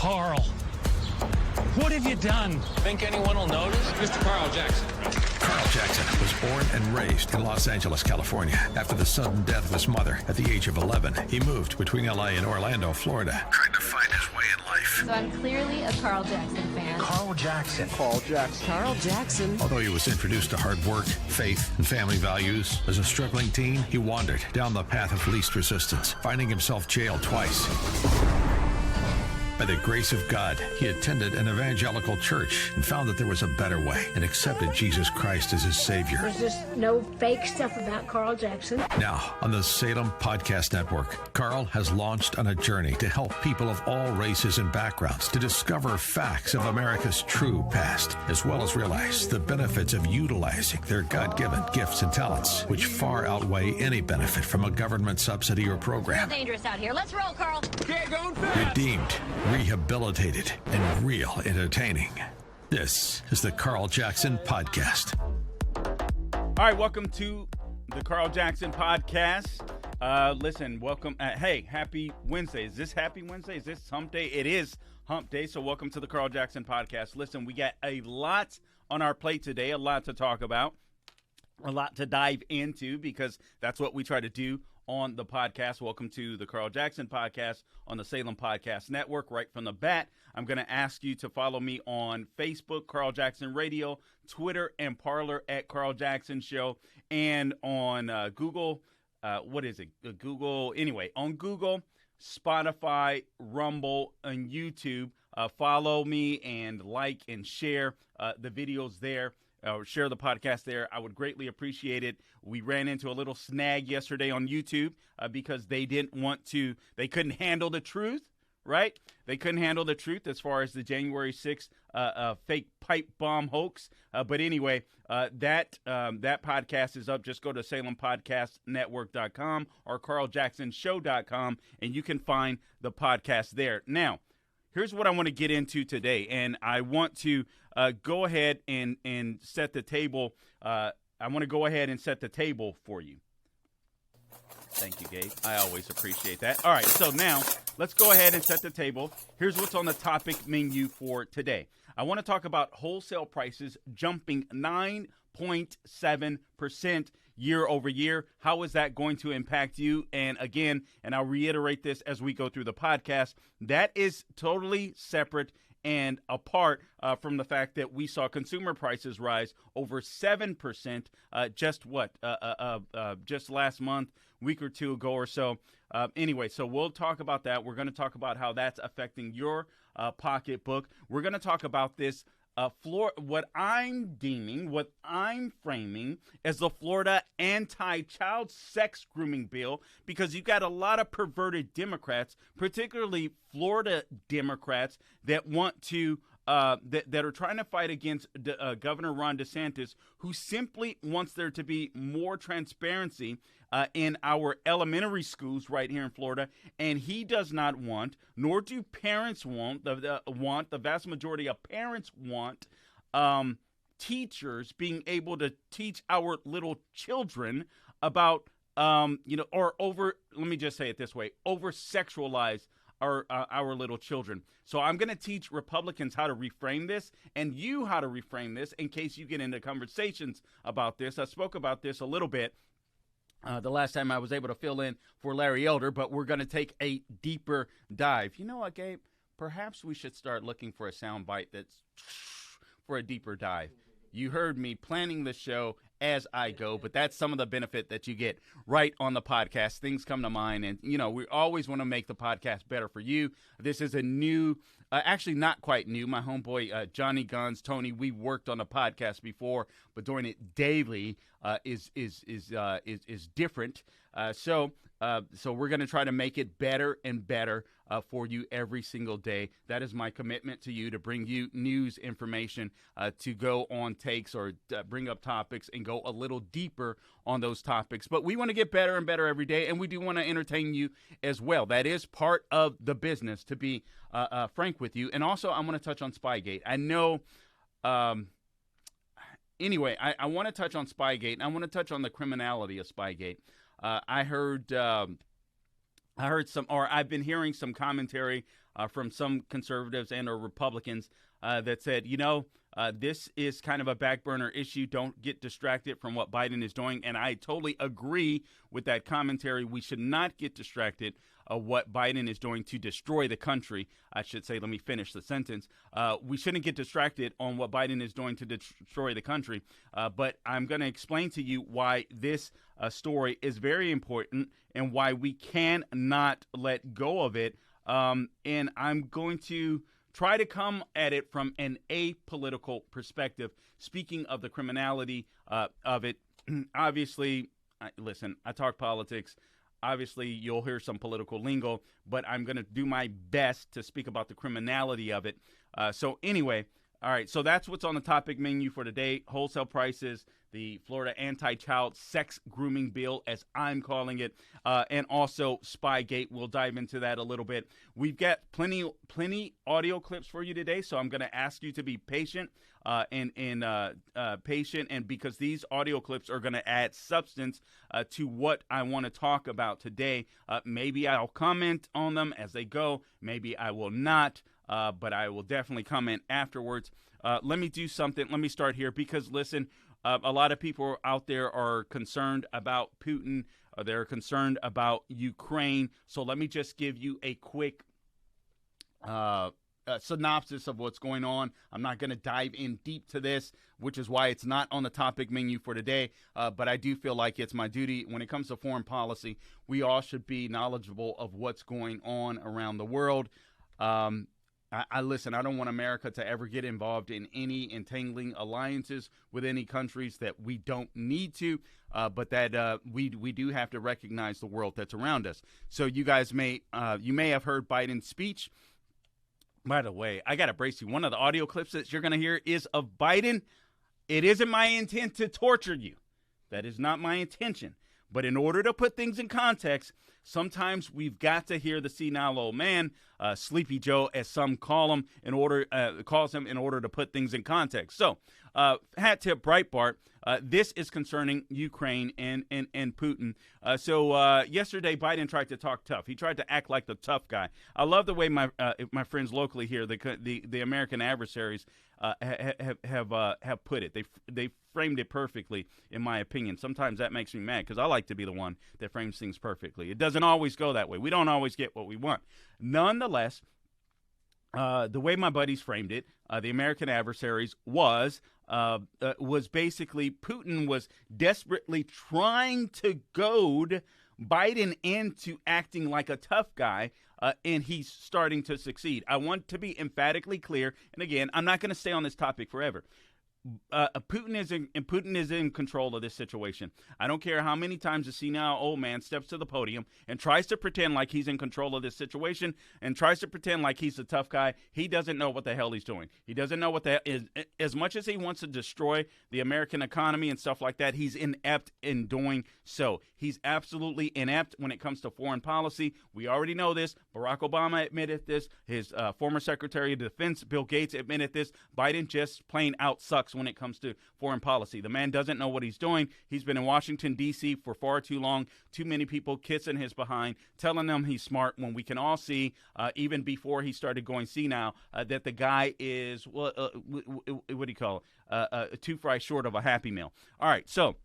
Carl, what have you done? Think anyone will notice? Mr. Carl Jackson. Carl Jackson was born and raised in Los Angeles, California. After the sudden death of his mother at the age of 11, he moved between LA and Orlando, Florida, trying to find his way in life. So I'm clearly a Carl Jackson fan. Carl Jackson. Carl Jackson. Carl Jackson. Although he was introduced to hard work, faith, and family values, as a struggling teen, he wandered down the path of least resistance, finding himself jailed twice. By the grace of God, he attended an evangelical church and found that there was a better way and accepted Jesus Christ as his Savior. There's just no fake stuff about Carl Jackson. Now, on the Salem Podcast Network, Carl has launched on a journey to help people of all races and backgrounds to discover facts of America's true past, as well as realize the benefits of utilizing their God-given gifts and talents, which far outweigh any benefit from a government subsidy or program. It's dangerous out here. Let's roll, Carl. Get going fast. Redeemed, rehabilitated, and real entertaining. This is the Carl Jackson Podcast. All right, welcome to the Carl Jackson Podcast. Listen, welcome. Hey, happy Wednesday. Is this happy Wednesday? Is this hump day? It is hump day, so welcome to the Carl Jackson Podcast. Listen, we got a lot on our plate today, a lot to talk about, a lot to dive into, because that's what we try to do on the podcast. Welcome to the Carl Jackson Podcast on the Salem Podcast Network. Right from the bat, I'm going to ask you to follow me on Facebook, Carl Jackson Radio, Twitter and Parler at Carl Jackson Show, and on Google. What is it? Google. Anyway, on Google, Spotify, Rumble, and YouTube. Follow me and like and share the videos there. Share the podcast there. I would greatly appreciate it. We ran into a little snag yesterday on YouTube because they couldn't handle the truth, right? They couldn't handle the truth as far as the January 6th fake pipe bomb hoax. But anyway, that podcast is up. Just go to SalemPodcastNetwork.com or CarlJacksonShow.com, and you can find the podcast there. Now, here's what I want to get into today, and I want to go ahead and set the table. I want to go ahead and set the table for you. Thank you, Gabe. I always appreciate that. All right, so now let's go ahead and set the table. Here's what's on the topic menu for today. I want to talk about wholesale prices jumping 9.7% year over year. How is that going to impact you? And again, and I'll reiterate this as we go through the podcast, that is totally separate and apart from the fact that we saw consumer prices rise over 7% just last month, week or two ago or so. Anyway, so we'll talk about that. We're going to talk about how that's affecting your pocketbook. We're going to talk about this what I'm framing as the Florida Anti-child-sex-grooming bill, because you've got a lot of perverted Democrats, particularly Florida Democrats, that want to that are trying to fight against Governor Ron DeSantis, who simply wants there to be more transparency in our elementary schools right here in Florida, and he does not want, nor do parents want, the vast majority of parents want, teachers being able to teach our little children about, let me just say it this way, over-sexualize our little children. So I'm going to teach Republicans how to reframe this, and you how to reframe this in case you get into conversations about this. I spoke about this a little bit the last time I was able to fill in for Larry Elder, but we're going to take a deeper dive. You know what, Gabe? Perhaps we should start looking for a sound bite that's for a deeper dive. You heard me planning the show as I go, but that's some of the benefit that you get right on the podcast. Things come to mind, and, we always want to make the podcast better for you. This is a new, actually not quite new. My homeboy, Johnny Guns, Tony, we worked on a podcast before, but doing it daily is different. So we're going to try to make it better and better for you every single day. That is my commitment to you, to bring you news, information, to go on takes or bring up topics and go a little deeper on those topics. But we want to get better and better every day, and we do want to entertain you as well. That is part of the business, to be frank with you. And also, I'm going to touch on Spygate. I know... Anyway, I want to touch on Spygate, and I want to touch on the criminality of Spygate. I heard I've been hearing some commentary from some conservatives and or Republicans that said, this is kind of a back burner issue. Don't get distracted from what Biden is doing. And I totally agree with that commentary. We should not get distracted of what Biden is doing to destroy the country. I should say, let me finish the sentence. We shouldn't get distracted on what Biden is doing to destroy the country. But I'm going to explain to you why this story is very important and why we cannot let go of it. And I'm going to try to come at it from an apolitical perspective. Speaking of the criminality of it, obviously, listen, I talk politics. Obviously, you'll hear some political lingo, but I'm going to do my best to speak about the criminality of it. So anyway, all right, so that's what's on the topic menu for today. Wholesale prices, the Florida Anti-Child-Sex-Grooming Bill, as I'm calling it, and also Spygate. We'll dive into that a little bit. We've got plenty audio clips for you today, so I'm going to ask you to be patient and because these audio clips are going to add substance to what I want to talk about today. Maybe I'll comment on them as they go. Maybe I will not, but I will definitely comment afterwards. Let me do something. Let me start here because, listen, a lot of people out there are concerned about Putin. They're concerned about Ukraine. So let me just give you a quick synopsis of what's going on. I'm not going to dive in deep to this, which is why it's not on the topic menu for today. But I do feel like it's my duty when it comes to foreign policy. We all should be knowledgeable of what's going on around the world. Listen, I don't want America to ever get involved in any entangling alliances with any countries that we don't need to, but that we do have to recognize the world that's around us. So you guys may have heard Biden's speech. By the way, I got to brace you. One of the audio clips that you're going to hear is of Biden. It isn't my intent to torture you. That is not my intention. But in order to put things in context, sometimes we've got to hear the senile old man, Sleepy Joe, as some call him, in order to put things in context. So, hat tip, Breitbart. This is concerning Ukraine and Putin. So yesterday, Biden tried to talk tough. He tried to act like the tough guy. I love the way my friends locally here, the American adversaries, have put it. They framed it perfectly, in my opinion. Sometimes that makes me mad because I like to be the one that frames things perfectly. It doesn't always go that way. We don't always get what we want. Nonetheless, the way my buddies framed it, the American adversaries, was basically Putin was desperately trying to goad Biden into acting like a tough guy, and he's starting to succeed. I want to be emphatically clear, and again, I'm not going to stay on this topic forever. Putin is in control of this situation. I don't care how many times the senile old man steps to the podium and tries to pretend like he's in control of this situation and tries to pretend like he's a tough guy. He doesn't know what the hell he's doing. He doesn't know what that is. As much as he wants to destroy the American economy and stuff like that, he's inept in doing so. He's absolutely inept when it comes to foreign policy. We already know this. Barack Obama admitted this. His former Secretary of Defense, Bill Gates, admitted this. Biden just plain out sucks when it comes to foreign policy. The man doesn't know what he's doing. He's been in Washington, D.C. for far too long. Too many people kissing his behind, telling them he's smart when we can all see, even before he started going senile, that the guy is, what do you call it, two fries short of a Happy Meal. All right, so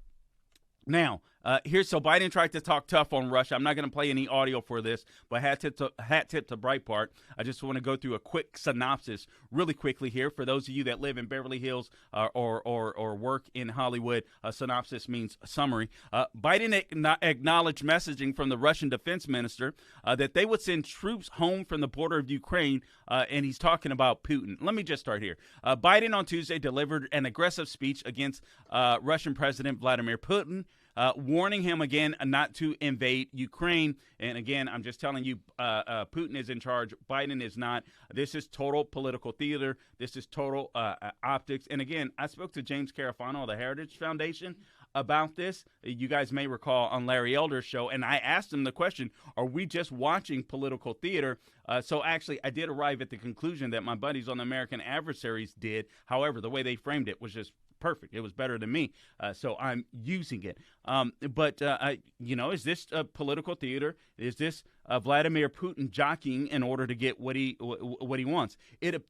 now, so Biden tried to talk tough on Russia. I'm not going to play any audio for this, but hat tip to Breitbart. I just want to go through a quick synopsis really quickly here. For those of you that live in Beverly Hills or work in Hollywood, a synopsis means summary. Biden acknowledged messaging from the Russian defense minister that they would send troops home from the border of Ukraine, and he's talking about Putin. Let me just start here. Biden on Tuesday delivered an aggressive speech against Russian President Vladimir Putin, warning him again not to invade Ukraine. And again, I'm just telling you, Putin is in charge. Biden is not. This is total political theater. This is total optics. And again, I spoke to James Carafano of the Heritage Foundation about this. You guys may recall on Larry Elder's show, and I asked him the question, are we just watching political theater? So actually, I did arrive at the conclusion that my buddies on the American Adversaries did. However, the way they framed it was just perfect. It was better than me, so I'm using it. But is this political theater? Is this Vladimir Putin jockeying in order to get what he wants.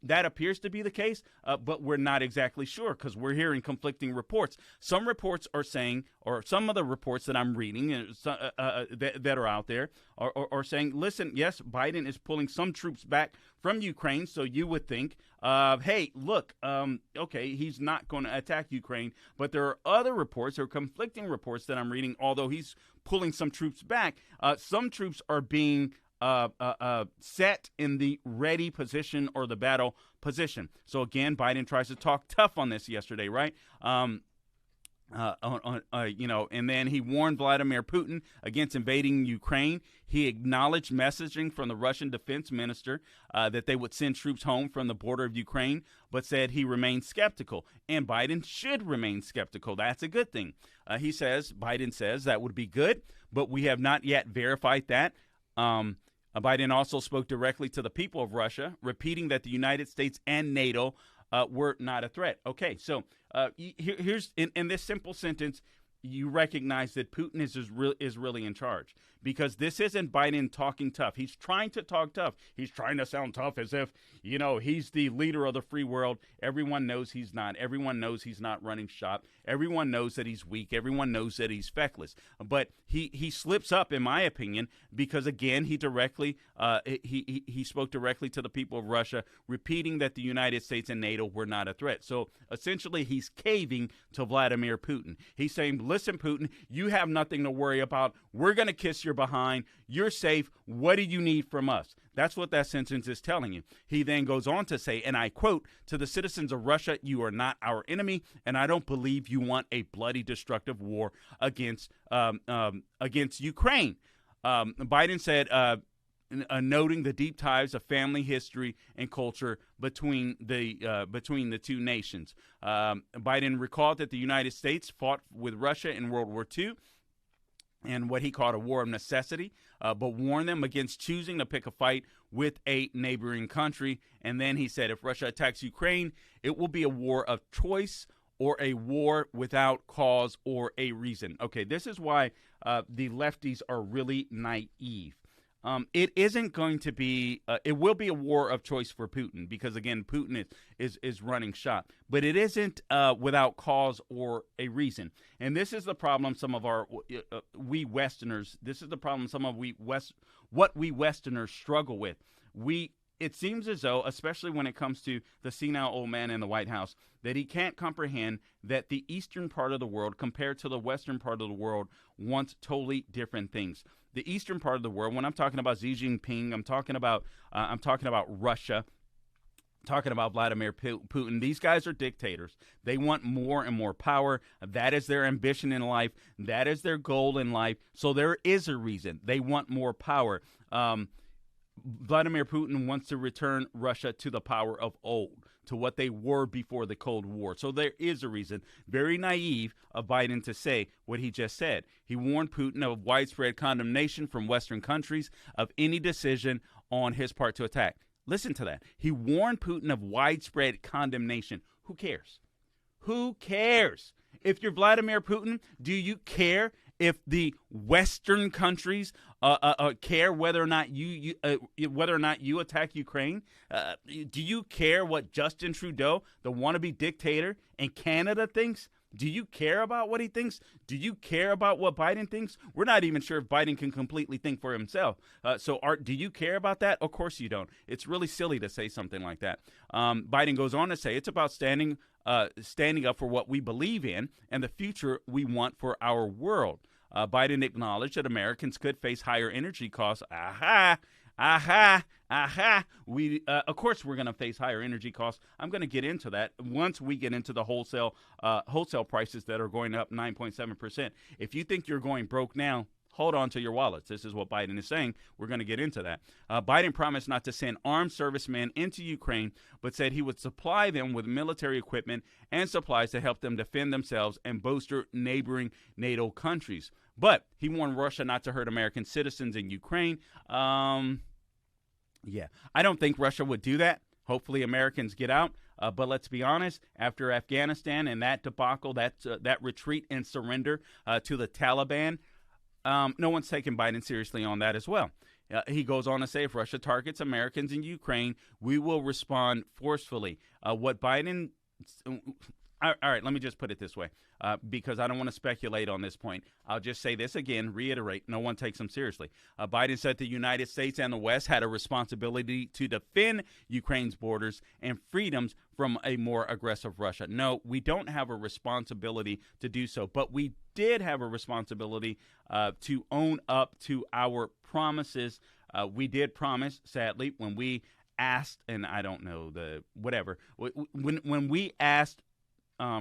That appears to be the case, but we're not exactly sure because we're hearing conflicting reports. Some reports are saying, or some of the reports that I'm reading that are out there are saying, listen, yes, Biden is pulling some troops back from Ukraine, so you would think, hey, look, okay, he's not going to attack Ukraine, but there are other reports, there are conflicting reports that I'm reading, although he's pulling some troops back, some troops are being set in the ready position or the battle position. So again, Biden tries to talk tough on this yesterday, right? And then he warned Vladimir Putin against invading Ukraine. He acknowledged messaging from the Russian defense minister that they would send troops home from the border of Ukraine, but said he remains skeptical. And Biden should remain skeptical. That's a good thing. Biden says that would be good, but we have not yet verified that. Biden also spoke directly to the people of Russia, repeating that the United States and NATO were not a threat. Okay, so here's in this simple sentence, you recognize that Putin is really in charge, because this isn't Biden talking tough. He's trying to talk tough. He's trying to sound tough as if, he's the leader of the free world. Everyone knows he's not. Everyone knows he's not running shop. Everyone knows that he's weak. Everyone knows that he's feckless. But he slips up, in my opinion, because again, he spoke directly to the people of Russia, repeating that the United States and NATO were not a threat. So essentially, he's caving to Vladimir Putin. He's saying, listen, Putin, you have nothing to worry about. We're going to kiss your behind. You're safe. What do you need from us? That's what that sentence is telling you. He then goes on to say, and I quote, to the citizens of Russia, you are not our enemy, and I don't believe you want a bloody, destructive war against Ukraine. Biden said, noting the deep ties of family history and culture between the two nations. Biden recalled that the United States fought with Russia in World War II and what he called a war of necessity, but warned them against choosing to pick a fight with a neighboring country. And then he said, if Russia attacks Ukraine, it will be a war of choice or a war without cause or a reason. Okay, this is why the lefties are really naive. It isn't going to be, it will be a war of choice for Putin because, again, Putin is running shop. But it isn't without cause or a reason. And this is the problem some of we Westerners, what we Westerners struggle with. It seems as though, especially when it comes to the senile old man in the White House, that he can't comprehend that the eastern part of the world compared to the western part of the world wants totally different things. The eastern part of the world, when I'm talking about Xi Jinping, I'm talking about Russia, talking about Vladimir Putin. These guys are dictators. They want more and more power. That is their ambition in life. That is their goal in life. So there is a reason they want more power. Vladimir Putin wants to return Russia to the power of old, to what they were before the Cold War. So there is a reason. Very naive of Biden to say what he just said. He warned Putin of widespread condemnation from Western countries of any decision on his part to attack. Listen to that. He warned Putin of widespread condemnation. Who cares? Who cares? If you're Vladimir Putin, do you care if the Western countries care whether or not you attack Ukraine? Do you care what Justin Trudeau, the wannabe dictator in Canada, thinks? Do you care about what he thinks? Do you care about what Biden thinks? We're not even sure if Biden can completely think for himself. Do you care about that? Of course you don't. It's really silly to say something like that. Biden goes on to say it's about standing up for what we believe in and the future we want for our world. Biden acknowledged that Americans could face higher energy costs. Of course, we're going to face higher energy costs. I'm going to get into that once we get into the wholesale prices that are going up 9.7%. If you think you're going broke now, hold on to your wallets. This is what Biden is saying. We're going to get into that. Biden promised not to send armed servicemen into Ukraine, but said he would supply them with military equipment and supplies to help them defend themselves and bolster neighboring NATO countries. But he warned Russia not to hurt American citizens in Ukraine. I don't think Russia would do that. Hopefully Americans get out. But let's be honest, after Afghanistan and that debacle, that retreat and surrender to the Taliban, no one's taking Biden seriously on that as well. He goes on to say, if Russia targets Americans in Ukraine, we will respond forcefully. What Biden... All right, let me just put it this way, because I don't want to speculate on this point. I'll just say this again, reiterate, no one takes him seriously. Biden said the United States and the West had a responsibility to defend Ukraine's borders and freedoms from a more aggressive Russia. No, we don't have a responsibility to do so, but we did have a responsibility to own up to our promises. We did promise, sadly, when we asked, and I don't know, when we asked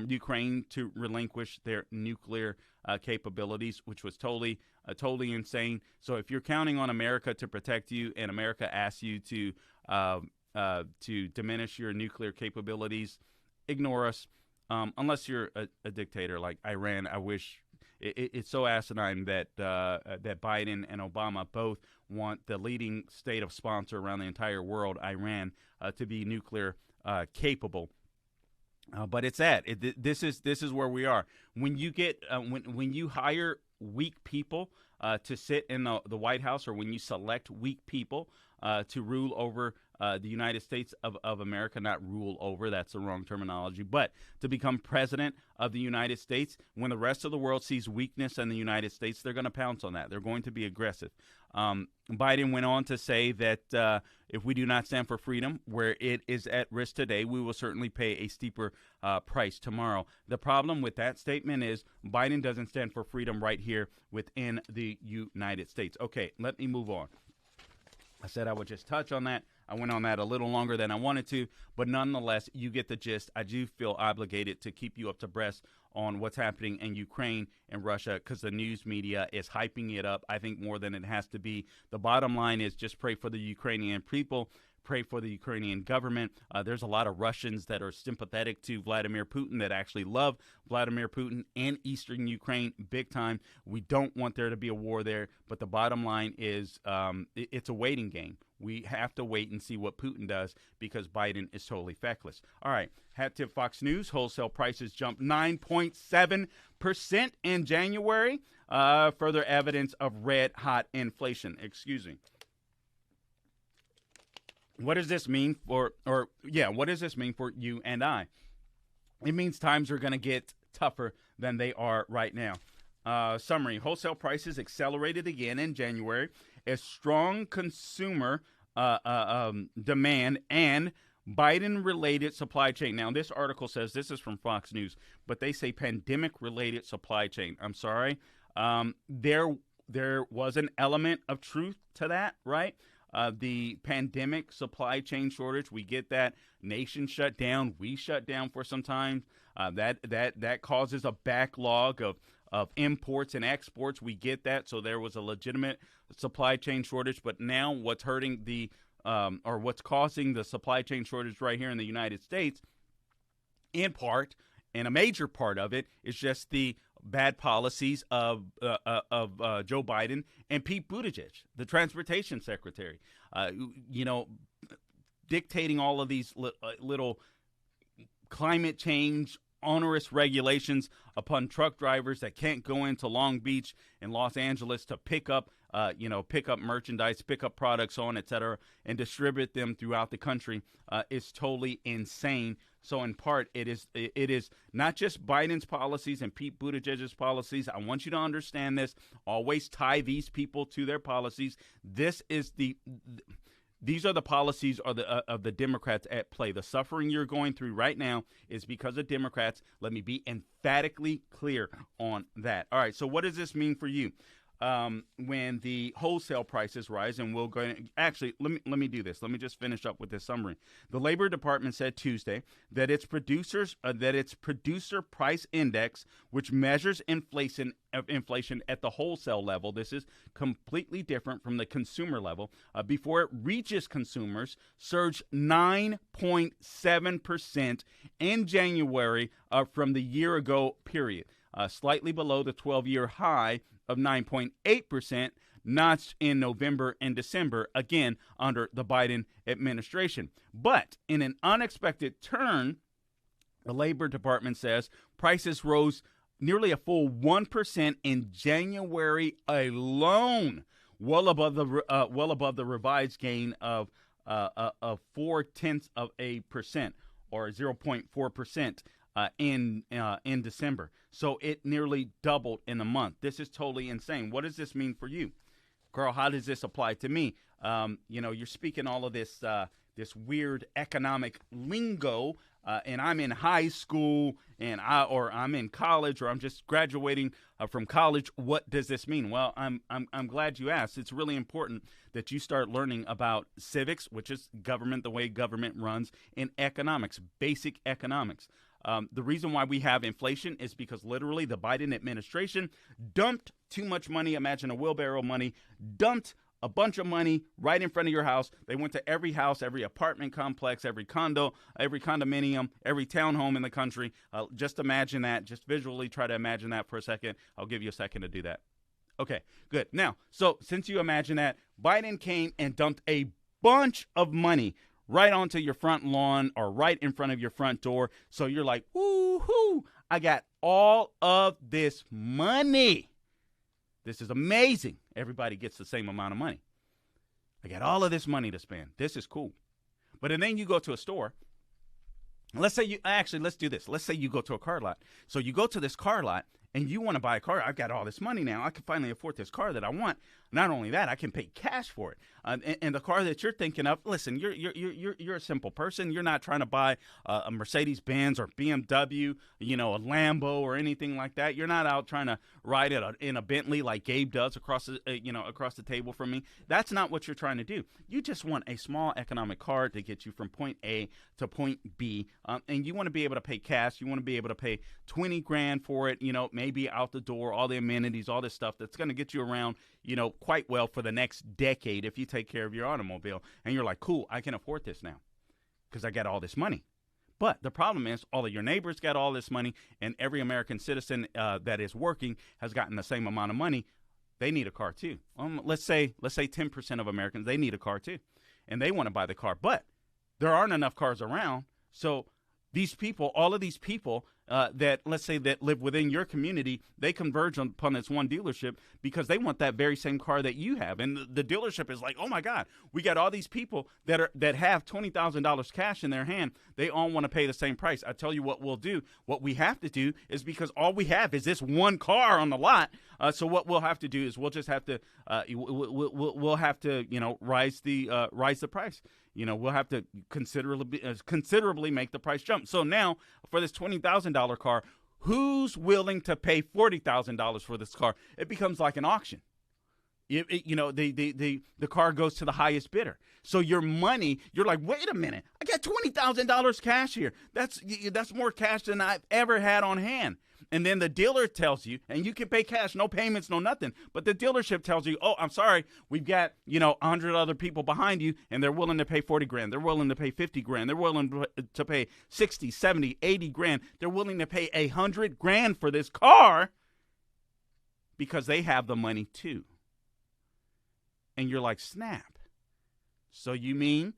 Ukraine to relinquish their nuclear capabilities, which was totally insane. So if you're counting on America to protect you, and America asks you to diminish your nuclear capabilities, ignore us. Unless you're a dictator like Iran. I wish it's so asinine that that Biden and Obama both want the leading state of sponsor around the entire world, Iran, to be nuclear capable. But it's that. This is where we are. When you get when you hire weak people to sit in the White House, or when you select weak people to rule over the United States of America, not rule over, that's the wrong terminology, but to become president of the United States, when the rest of the world sees weakness in the United States, they're going to pounce on that. They're going to be aggressive. Biden went on to say that if we do not stand for freedom, where it is at risk today, we will certainly pay a steeper price tomorrow. The problem with that statement is Biden doesn't stand for freedom right here within the United States. Okay, let me move on. I said I would just touch on that. I went on that a little longer than I wanted to, but nonetheless, you get the gist. I do feel obligated to keep you up to breast on what's happening in Ukraine and Russia, because the news media is hyping it up, I think, more than it has to be. The bottom line is just pray for the Ukrainian people. Pray for the Ukrainian government. There's a lot of Russians that are sympathetic to Vladimir Putin, that actually love Vladimir Putin and Eastern Ukraine big time. We don't want there to be a war there, but the bottom line is it's a waiting game. We have to wait and see what Putin does, because Biden is totally feckless. All right, hat tip Fox News. Wholesale prices jumped 9.7% in January. Further evidence of red hot inflation. Excuse me. What does this mean for you and I? It means times are going to get tougher than they are right now. Summary: wholesale prices accelerated again in January as strong consumer demand and Biden-related supply chain. Now, this article says, this is from Fox News, but they say pandemic-related supply chain. I'm sorry. There was an element of truth to that, right? The pandemic supply chain shortage, we get that. Nation shut down. We shut down for some time. That causes a backlog of imports and exports. We get that. So there was a legitimate supply chain shortage. But now what's hurting what's causing the supply chain shortage right here in the United States, in part, and a major part of it, is just the bad policies of Joe Biden and Pete Buttigieg, the transportation secretary, dictating all of these little climate change onerous regulations upon truck drivers that can't go into Long Beach and Los Angeles to pick up merchandise, pick up products, on, et cetera, and distribute them throughout the country is totally insane. So in part, it is not just Biden's policies and Pete Buttigieg's policies. I want you to understand this. Always tie these people to their policies. These are the policies of the Democrats at play. The suffering you're going through right now is because of Democrats. Let me be emphatically clear on that. All right, so what does this mean for you? When the wholesale prices rise, and we'll go actually let me do this. Let me just finish up with this summary. The Labor Department said Tuesday that its producer price index, which measures inflation at the wholesale level, this is completely different from the consumer level, before it reaches consumers, surged 9.7% in January from the year ago period, slightly below the 12-year high of 9.8% notched in November and December, again under the Biden administration. But in an unexpected turn, the Labor Department says prices rose nearly a full 1% in January alone, well above the revised gain of 0.4% or 0.4% in December. So it nearly doubled in a month. This is totally insane. What does this mean for you, Carl? How does this apply to me? You're speaking all of this this weird economic lingo, and I'm in high school, or I'm in college, or I'm just graduating from college. What does this mean? Well, I'm glad you asked. It's really important that you start learning about civics, which is government, the way government runs, and economics, basic economics. The reason why we have inflation is because literally the Biden administration dumped too much money. Imagine a wheelbarrow of money, dumped a bunch of money right in front of your house. They went to every house, every apartment complex, every condo, every condominium, every townhome in the country. Just imagine that. Just visually try to imagine that for a second. I'll give you a second to do that. Okay, good. Now, so since you imagine that, Biden came and dumped a bunch of money right onto your front lawn or right in front of your front door. So you're like, woo-hoo, I got all of this money. This is amazing. Everybody gets the same amount of money. I got all of this money to spend. This is cool. But then you go to a store. Let's do this. Let's say you go to a car lot. So you go to this car lot and you want to buy a car. I've got all this money now. I can finally afford this car that I want. Not only that, I can pay cash for it. And the car that you're thinking of, listen, you're a simple person. You're not trying to buy a Mercedes-Benz or BMW, a Lambo or anything like that. You're not out trying to ride in a Bentley like Gabe does across the table from me. That's not what you're trying to do. You just want a small economic car to get you from point A to point B, and you want to be able to pay cash. You want to be able to pay $20,000 for it. Maybe out the door, all the amenities, all this stuff that's going to get you around, quite well for the next decade if you take care of your automobile. And you're like, cool, I can afford this now because I got all this money. But the problem is all of your neighbors got all this money, and every American citizen that is working has gotten the same amount of money. They need a car too. Let's say 10% of Americans, they need a car too, and they want to buy the car. But there aren't enough cars around, so all of these people that, let's say, that live within your community, they converge upon this one dealership because they want that very same car that you have. And the dealership is like, oh my God, we got all these people that have $20,000 cash in their hand. They all want to pay the same price. I tell you what we'll do. What we have to do is, because all we have is this one car on the lot. So what we'll have to do is we'll just have to we'll have to rise the price. We'll have to considerably make the price jump. So now for this $20,000 car, who's willing to pay $40,000 for this car? It becomes like an auction. The car goes to the highest bidder. So your money, you're like, wait a minute, I got $20,000 cash here. That's more cash than I've ever had on hand. And then the dealer tells you, and you can pay cash, no payments, no nothing. But the dealership tells you, oh, I'm sorry, we've got 100 other people behind you, and they're willing to pay $40,000. They're willing to pay $50,000. They're willing to pay $60,000, $70,000, $80,000. They're willing to pay $100,000 for this car because they have the money too. And you're like, snap. So you mean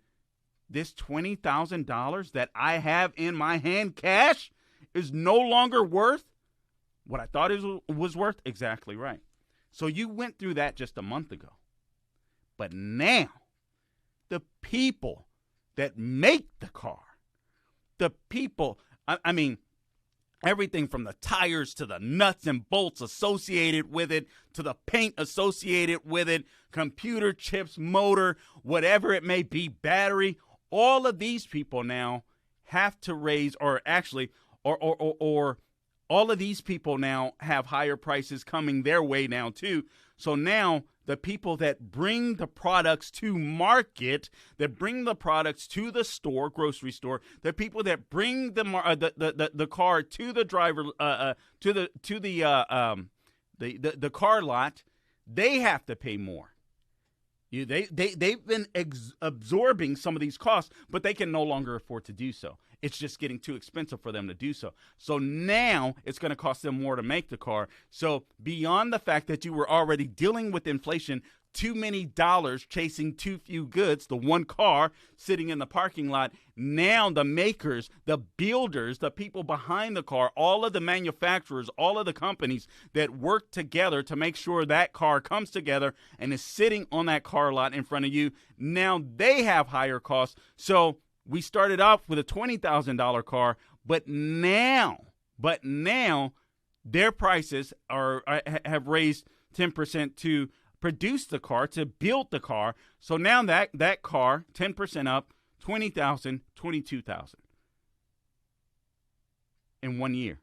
this $20,000 that I have in my hand cash is no longer worth what I thought it was worth? Exactly right. So you went through that just a month ago. But now, the people that make the car, the people, I mean, everything from the tires to the nuts and bolts associated with it, to the paint associated with it, computer chips, motor, whatever it may be, battery, all of these people now have to raise, or actually, or all of these people now have higher prices coming their way now too. So now the people that bring the products to market, that bring the products to the store, grocery store, the people that bring the car to the driver, to the car lot, they have to pay more. They've been absorbing some of these costs, but they can no longer afford to do so. It's just getting too expensive for them to do so. So now it's going to cost them more to make the car. So beyond the fact that you were already dealing with inflation too many dollars chasing too few goods, the one car sitting in the parking lot. Now the makers, the builders, the people behind the car, all of the manufacturers, all of the companies that work together to make sure that car comes together and is sitting on that car lot in front of you, now they have higher costs. So we started off with a $20,000 car, but now their prices have raised 10% to produce the car, to build the car. So now that car, 10% up, $20,000, $22,000 in 1 year.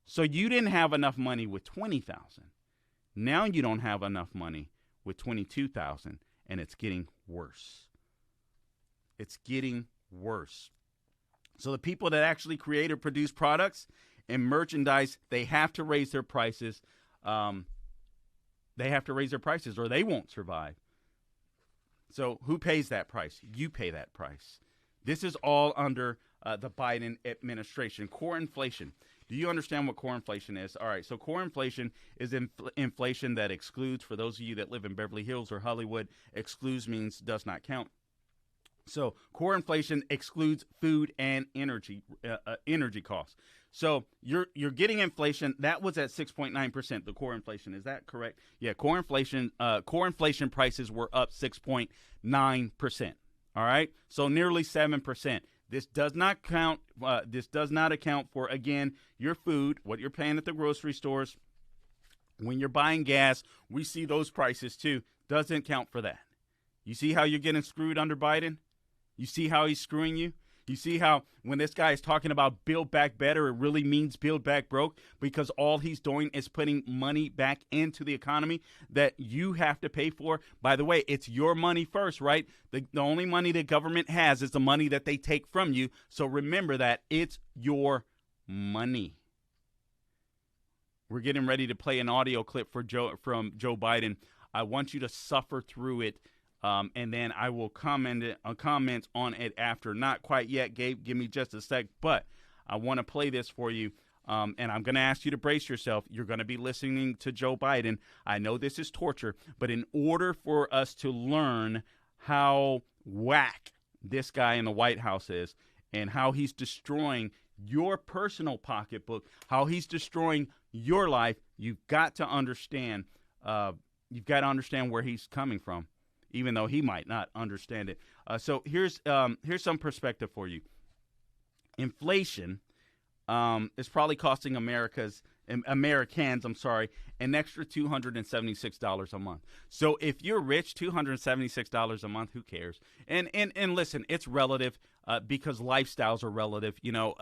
So you didn't have enough money with $20,000. Now you don't have enough money with $22,000, and it's getting worse. It's getting worse. So the people that actually create or produce products and merchandise, they have to raise their prices. They have to raise their prices or they won't survive. So who pays that price? You pay that price. This is all under the Biden administration. Core inflation. Do you understand what core inflation is? All right, so core inflation is inflation that excludes. For those of you that live in Beverly Hills or Hollywood, excludes means does not count. So core inflation excludes food and energy costs. So you're getting inflation that was at 6.9%. The core inflation, is that correct? Yeah, core inflation prices were up 6.9%. All right, so nearly 7%. This does not count. This does not account for, again, your food, what you're paying at the grocery stores. When you're buying gas, we see those prices too. Doesn't count for that. You see how you're getting screwed under Biden? You see how he's screwing you? You see how when this guy is talking about build back better, it really means build back broke, because all he's doing is putting money back into the economy that you have to pay for. By the way, it's your money first, right? The only money the government has is the money that they take from you. So remember that it's your money. We're getting ready to play an audio clip from Joe Biden. I want you to suffer through it. And then I will comment on it after. Not quite yet, Gabe. Give me just a sec. But I want to play this for you. And I'm going to ask you to brace yourself. You're going to be listening to Joe Biden. I know this is torture, but in order for us to learn how whack this guy in the White House is and how he's destroying your personal pocketbook, how he's destroying your life, you've got to understand. You've got to understand where he's coming from, even though he might not understand it. So here's some perspective for you. Inflation is probably costing Americans, an extra $276 a month. So if you're rich, $276 a month, who cares? And listen, it's relative because lifestyles are relative. You know,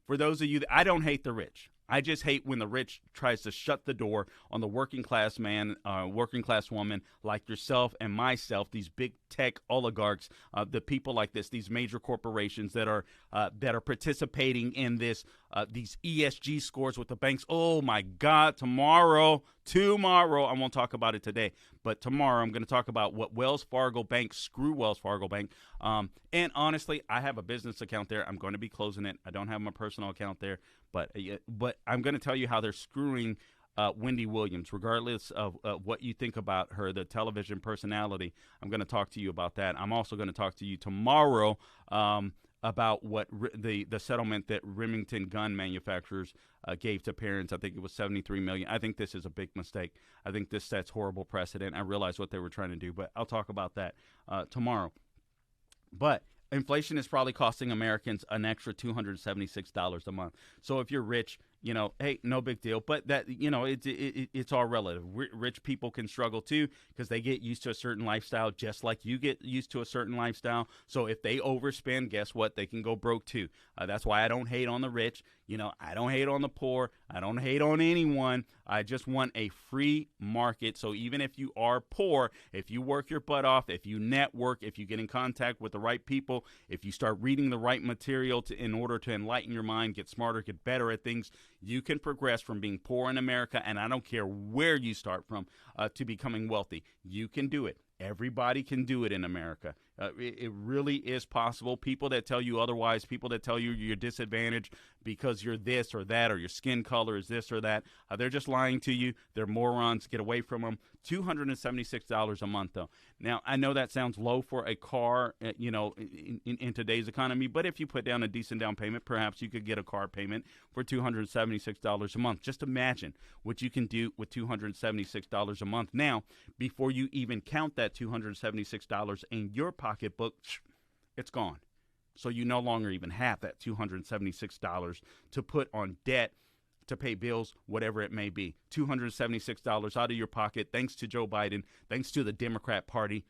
for those of you I don't hate the rich. I just hate when the rich tries to shut the door on the working class man, working class woman like yourself and myself, these big tech oligarchs, the people like this, these major corporations that are participating in this, these ESG scores with the banks. Oh my God, tomorrow, I won't talk about it today, but tomorrow I'm going to talk about what Wells Fargo Bank, screw Wells Fargo Bank. And honestly, I have a business account there. I'm going to be closing it. I don't have my personal account there, but I'm going to tell you how they're screwing Wendy Williams, regardless of what you think about her, the television personality. I'm going to talk to you about that. I'm also going to talk to you tomorrow about what the settlement that Remington gun manufacturers gave to parents. I think it was $73 million. I think this is a big mistake. I think this sets horrible precedent. I realize what they were trying to do, but I'll talk about that tomorrow. But inflation is probably costing Americans an extra $276 a month. So if you're rich, you know, hey, no big deal. But that, you know, it's all relative. Rich people can struggle too because they get used to a certain lifestyle, just like you get used to a certain lifestyle. So if they overspend, guess what? They can go broke too. That's why I don't hate on the rich. You know, I don't hate on the poor. I don't hate on anyone. I just want a free market. So even if you are poor, if you work your butt off, if you network, if you get in contact with the right people, if you start reading the right material in order to enlighten your mind, get smarter, get better at things, you can progress from being poor in America, and I don't care where you start from, to becoming wealthy. You can do it. Everybody can do it in America. It really is possible. People that tell you otherwise, people that tell you you're disadvantaged because you're this or that, or your skin color is this or that, they're just lying to you. They're morons. Get away from them. $276 a month, though. Now, I know that sounds low for a car, in today's economy, but if you put down a decent down payment, perhaps you could get a car payment for $276 a month. Just imagine what you can do with $276 a month. Now, before you even count that $276 in your pocketbook, it's gone. So you no longer even have that $276 to put on debt, to pay bills, whatever it may be. $276 out of your pocket, thanks to Joe Biden, thanks to the Democrat Party,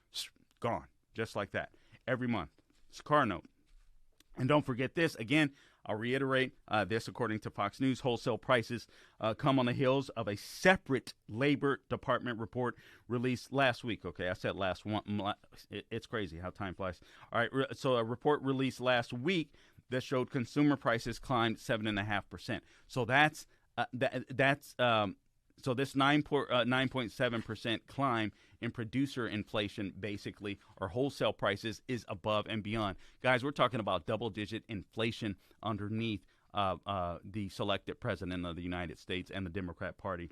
gone, just like that, every month. It's a car note. And don't forget this, again, I'll reiterate this according to Fox News. Wholesale prices come on the heels of a separate Labor Department report released last week. Okay, I said last one. It's crazy how time flies. All right, so a report released last week that showed consumer prices climbed 7.5%. So that's so this 9.7% climb in producer inflation, basically, or wholesale prices, is above and beyond. Guys, we're talking about double-digit inflation underneath the selected president of the United States and the Democrat Party.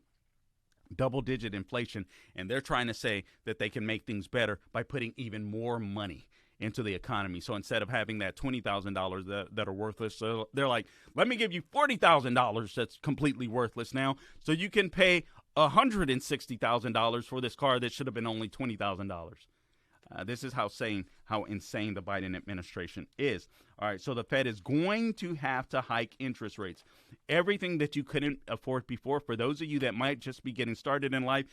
Double-digit inflation, and they're trying to say that they can make things better by putting even more money into the economy. So instead of having that $20,000 that are worthless, so they're like, let me give you $40,000 that's completely worthless now, so you can pay $160,000 for this car that should have been only $20,000. This is how insane the Biden administration is. All right, so the Fed is going to have to hike interest rates. Everything that you couldn't afford before, for those of you that might just be getting started in life,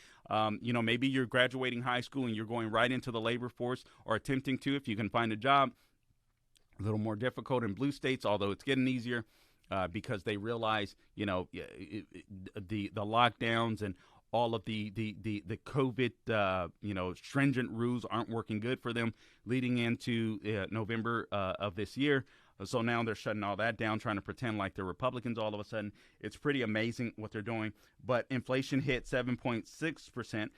maybe you're graduating high school and you're going right into the labor force, or attempting to, if you can find a job. A little more difficult in blue states, although it's getting easier because they realize, the lockdowns and all of the COVID, stringent rules aren't working good for them leading into November of this year. So now they're shutting all that down, trying to pretend like they're Republicans all of a sudden. It's pretty amazing what they're doing. But inflation hit 7.6%.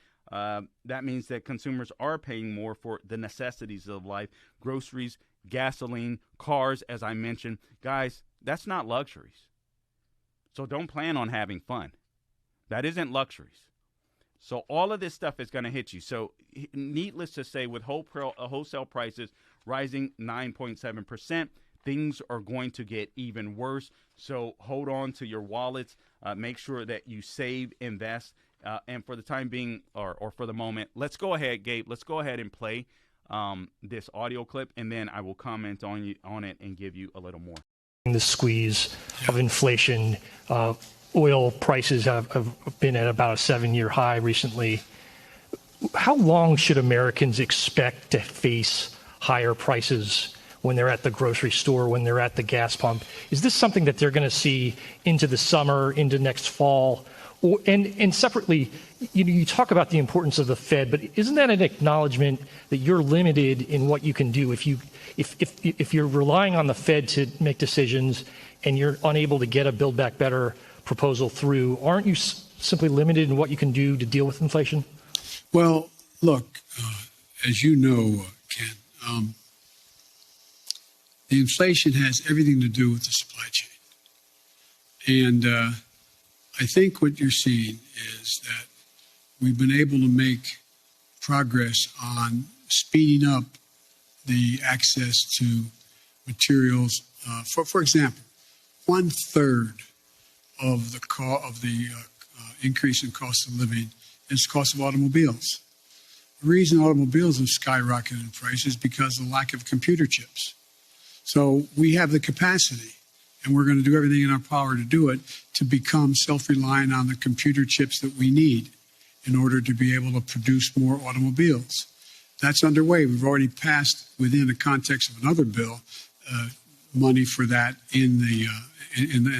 That means that consumers are paying more for the necessities of life, groceries, gasoline, cars, as I mentioned. Guys, that's not luxuries. So don't plan on having fun. That isn't luxuries. So all of this stuff is going to hit you. So needless to say, with wholesale prices rising 9.7%, things are going to get even worse. So hold on to your wallets. Make sure that you save, invest. And for the time being, or for the moment, let's go ahead, Gabe. Let's go ahead and play this audio clip, and then I will comment on it and give you a little more. The squeeze of inflation. Oil prices have been at about a 7-year high recently. How long should Americans expect to face higher prices when they're at the grocery store, when they're at the gas pump? Is this something that they're going to see into the summer, into next fall? And separately, you talk about the importance of the Fed, but isn't that an acknowledgement that you're limited in what you can do? If you're relying on the Fed to make decisions and you're unable to get a Build Back Better proposal through, aren't you simply limited in what you can do to deal with inflation? Well, look, as you know, Ken, the inflation has everything to do with the supply chain. And I think what you're seeing is that we've been able to make progress on speeding up the access to materials. For example, 1/3 of the increase in cost of living is the cost of automobiles. The reason automobiles have skyrocketed in price is because of the lack of computer chips. So we have the capacity, and we're going to do everything in our power to do it, to become self-reliant on the computer chips that we need in order to be able to produce more automobiles. That's underway. We've already passed, within the context of another bill, money for that in the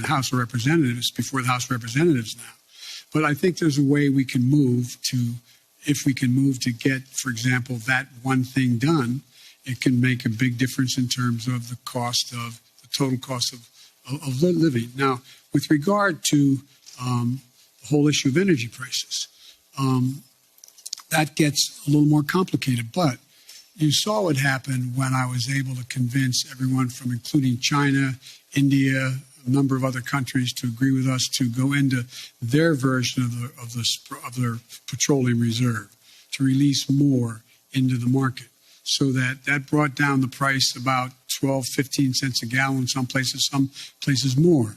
House of Representatives, before the House of Representatives now. But I think there's a way we can move to, if we can move to get, for example, that one thing done, it can make a big difference in terms of the total cost of living. Now, with regard to the whole issue of energy prices, that gets a little more complicated. But you saw what happened when I was able to convince everyone from including China, India, a number of other countries to agree with us to go into their version of their petroleum reserve, to release more into the market. So that brought down the price about 12, 15 cents a gallon, some places more.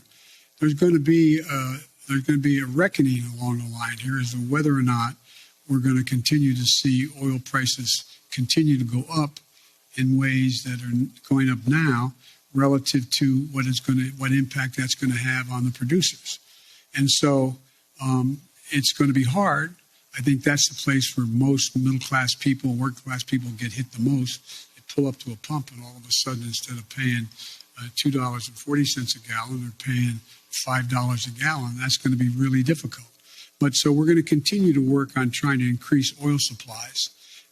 There's going to be a reckoning along the line here as to whether or not we're going to continue to see oil prices continue to go up in ways that are going up now relative to what impact that's going to have on the producers. And so it's going to be hard. I think that's the place where most middle-class people, working-class people get hit the most. They pull up to a pump and all of a sudden, instead of paying $2.40 a gallon, they're paying $5 a gallon. That's going to be really difficult. But so we're going to continue to work on trying to increase oil supplies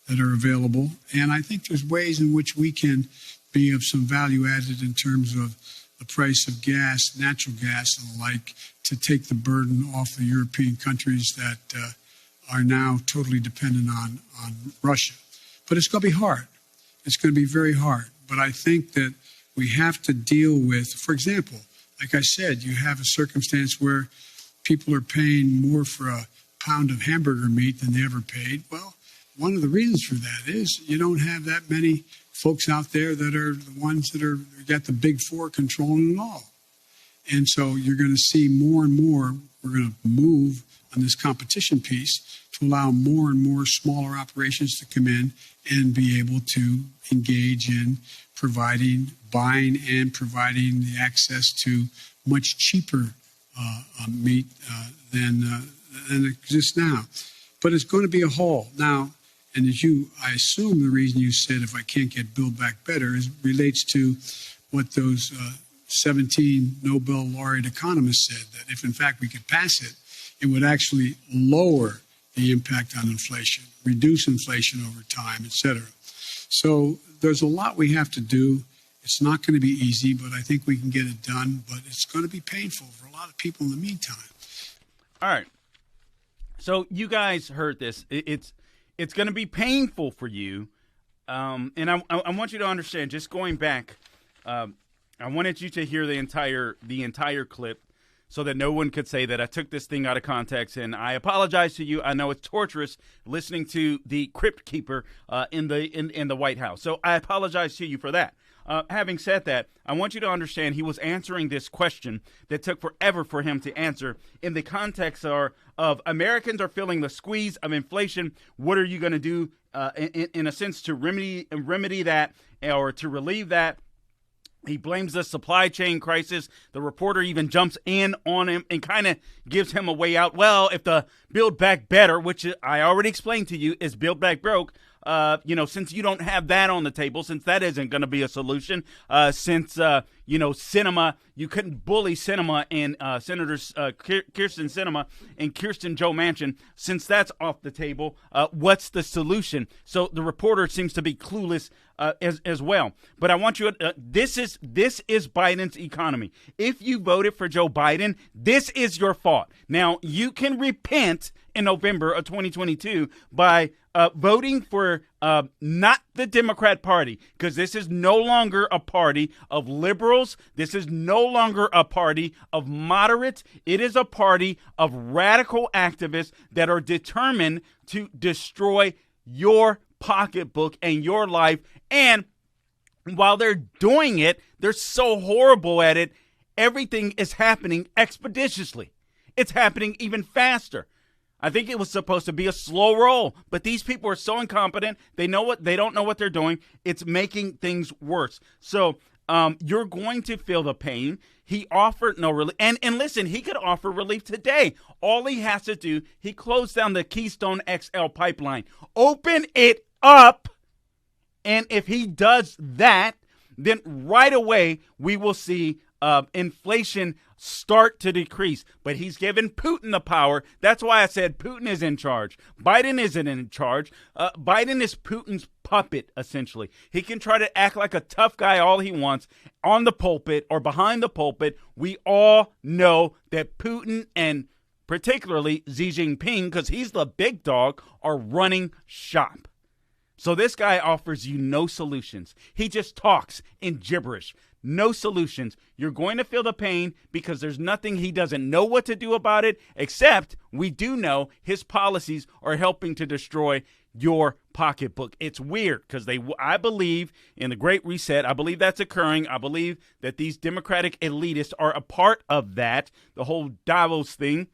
that are available. And I think there's ways in which we can be of some value added in terms of the price of gas, natural gas and the like, to take the burden off the European countries that are now totally dependent on Russia. But it's going to be hard. It's going to be very hard. But I think that we have to deal with, for example, like I said, you have a circumstance where people are paying more for a pound of hamburger meat than they ever paid. Well, one of the reasons for that is you don't have that many folks out there that are the ones that are got the big four controlling it all. And so you're going to see more and more, we're going to move on this competition piece to allow more and more smaller operations to come in and be able to engage in buying and providing the access to much cheaper meat than exists now. But it's going to be a haul. Now, and I assume the reason you said if I can't get Build Back Better relates to what those 17 Nobel laureate economists said, that if in fact we could pass it, it would actually lower the impact on inflation, reduce inflation over time, et cetera. So there's a lot we have to do. It's not going to be easy, but I think we can get it done. But it's going to be painful for a lot of people in the meantime. All right. So you guys heard this. It's going to be painful for you. And I want you to understand, just going back, I wanted you to hear the entire clip so that no one could say that I took this thing out of context. And I apologize to you. I know it's torturous listening to the crypt keeper in the White House. So I apologize to you for that. Having said that, I want you to understand he was answering this question that took forever for him to answer in the context of Americans are feeling the squeeze of inflation. What are you going to do in a sense to remedy that or to relieve that? He blames the supply chain crisis. The reporter even jumps in on him and kind of gives him a way out. Well, if the Build Back Better, which I already explained to you, is Build Back Broke, since you don't have that on the table, since that isn't going to be a solution, since Sinema, you couldn't bully Sinema and Senators Kirsten Sinema and Kirsten Joe Manchin, since that's off the table, what's the solution? So the reporter seems to be clueless as well. But I want you to, this is Biden's economy. If you voted for Joe Biden, this is your fault. Now, you can repent in November of 2022 by voting for not the Democrat Party, because this is no longer a party of liberals. This is no longer a party of moderates. It is a party of radical activists that are determined to destroy your pocketbook and your life. And while they're doing it, they're so horrible at it, everything is happening expeditiously. It's happening even faster. I think it was supposed to be a slow roll, but these people are so incompetent. They don't know what they're doing. It's making things worse. So you're going to feel the pain. He offered no relief. And listen, he could offer relief today. All he has to do, he closed down the Keystone XL pipeline. Open it up. And if he does that, then right away we will see inflation start to decrease. But he's given Putin the power. That's why I said Putin is in charge. Biden isn't in charge. Biden is Putin's puppet, essentially. He can try to act like a tough guy all he wants on the pulpit or behind the pulpit. We all know that Putin and particularly Xi Jinping, because he's the big dog, are running shop. So this guy offers you no solutions. He just talks in gibberish. No solutions. You're going to feel the pain because there's nothing, he doesn't know what to do about it, except we do know his policies are helping to destroy your pocketbook. It's weird because I believe in the Great Reset. I believe that's occurring. I believe that these Democratic elitists are a part of that, the whole Davos thing.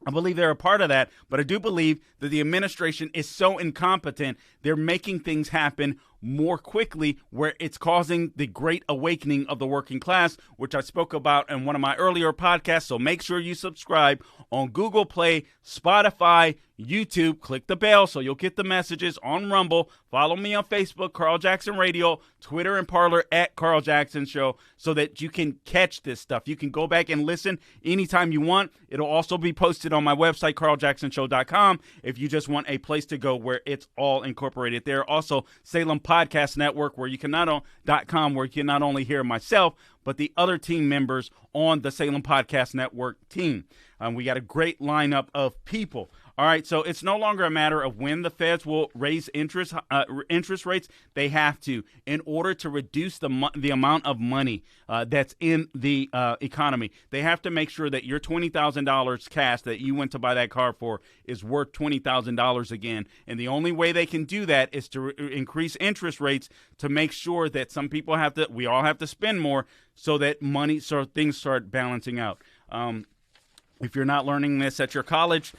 I believe they're a part of that, but I do believe that the administration is so incompetent, they're making things happen more quickly, where it's causing the great awakening of the working class, which I spoke about in one of my earlier podcasts. So make sure you subscribe on Google Play, Spotify, YouTube. Click the bell so you'll get the messages on Rumble. Follow me on Facebook, Carl Jackson Radio, Twitter and Parler at Carl Jackson Show, so that you can catch this stuff. You can go back and listen anytime you want. It'll also be posted on my website, carljacksonshow.com, if you just want a place to go where it's all incorporated there. Also, Salem Podcast Network, where you can where you can not only hear myself, but the other team members on the Salem Podcast Network team. We got a great lineup of people. All right, so it's no longer a matter of when the feds will raise interest rates. They have to, in order to reduce the amount of money that's in the economy. They have to make sure that your $20,000 cash that you went to buy that car for is worth $20,000 again. And the only way they can do that is to increase interest rates to make sure that we all have to spend more so that things start balancing out. If you're not learning this at your college,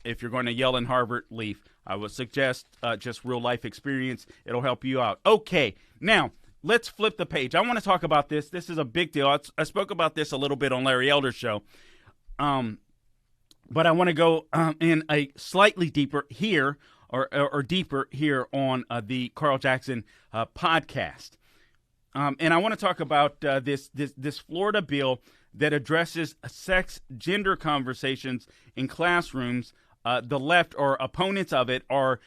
if you're going to yell in Harvard, leave. I would suggest just real life experience. It'll help you out. Okay, now let's flip the page. I want to talk about this. This is a big deal. I spoke about this a little bit on Larry Elder's show. But I want to go in a slightly deeper here or deeper here on the Carl Jackson podcast. And I want to talk about this Florida bill that addresses gender conversations in classrooms. The left or opponents of it are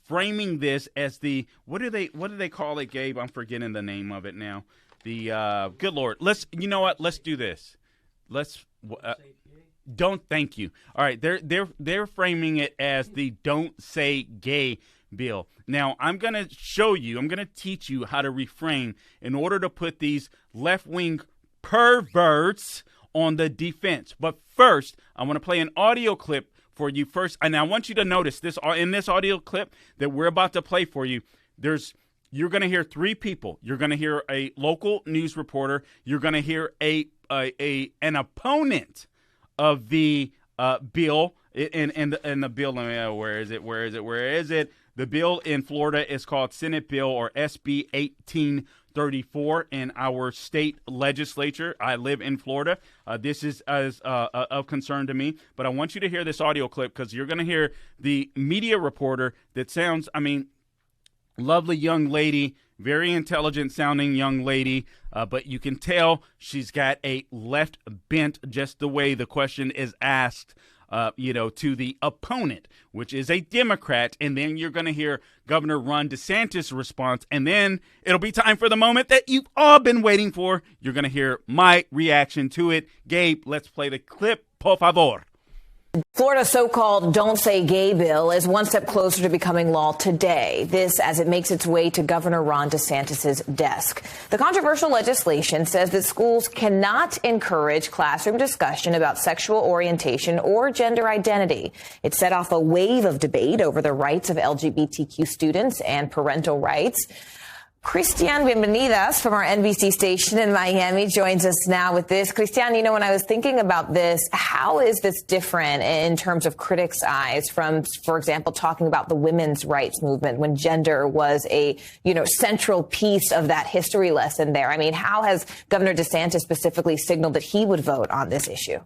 framing this as the what do they call it, Gabe? I'm forgetting the name of it now. The good Lord, let's do this. Thank you. All right, they're framing it as the Don't Say Gay bill. Now, I'm going to teach you how to refrain in order to put these left-wing perverts on the defense. But first, I want to play an audio clip for you first. And I want you to notice this in this audio clip that we're about to play for you. You're going to hear three people. You're going to hear a local news reporter. You're going to hear an opponent of the bill. And the bill, where is it? The bill in Florida is called Senate Bill or SB 1834 in our state legislature. I live in Florida. This is of concern to me. But I want you to hear this audio clip because you're going to hear the media reporter that sounds, lovely young lady, very intelligent sounding young lady, but you can tell she's got a left bent just the way the question is asked. To the opponent, which is a Democrat. And then you're going to hear Governor Ron DeSantis' response. And then it'll be time for the moment that you've all been waiting for. You're going to hear my reaction to it. Gabe, let's play the clip, por favor. Florida's so-called Don't Say Gay bill is one step closer to becoming law today. This as it makes its way to Governor Ron DeSantis' desk. The controversial legislation says that schools cannot encourage classroom discussion about sexual orientation or gender identity. It set off a wave of debate over the rights of LGBTQ students and parental rights. Christian Bienvenidas from our NBC station in Miami joins us now with this. Christian, when I was thinking about this, how is this different in terms of critics' eyes from, for example, talking about the women's rights movement when gender was a, central piece of that history lesson there? How has Governor DeSantis specifically signaled that he would vote on this issue?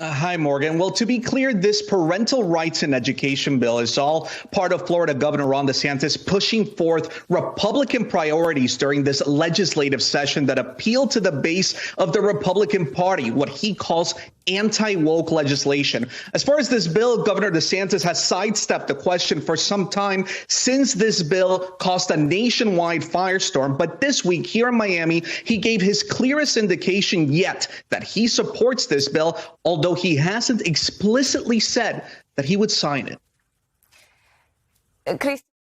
Hi, Morgan. Well, to be clear, this parental rights and education bill is all part of Florida Governor Ron DeSantis pushing forth Republican priorities during this legislative session that appeal to the base of the Republican Party, what he calls anti-woke legislation. As far as this bill, Governor DeSantis has sidestepped the question for some time since this bill caused a nationwide firestorm. But this week here in Miami, he gave his clearest indication yet that he supports this bill, although he hasn't explicitly said that he would sign it.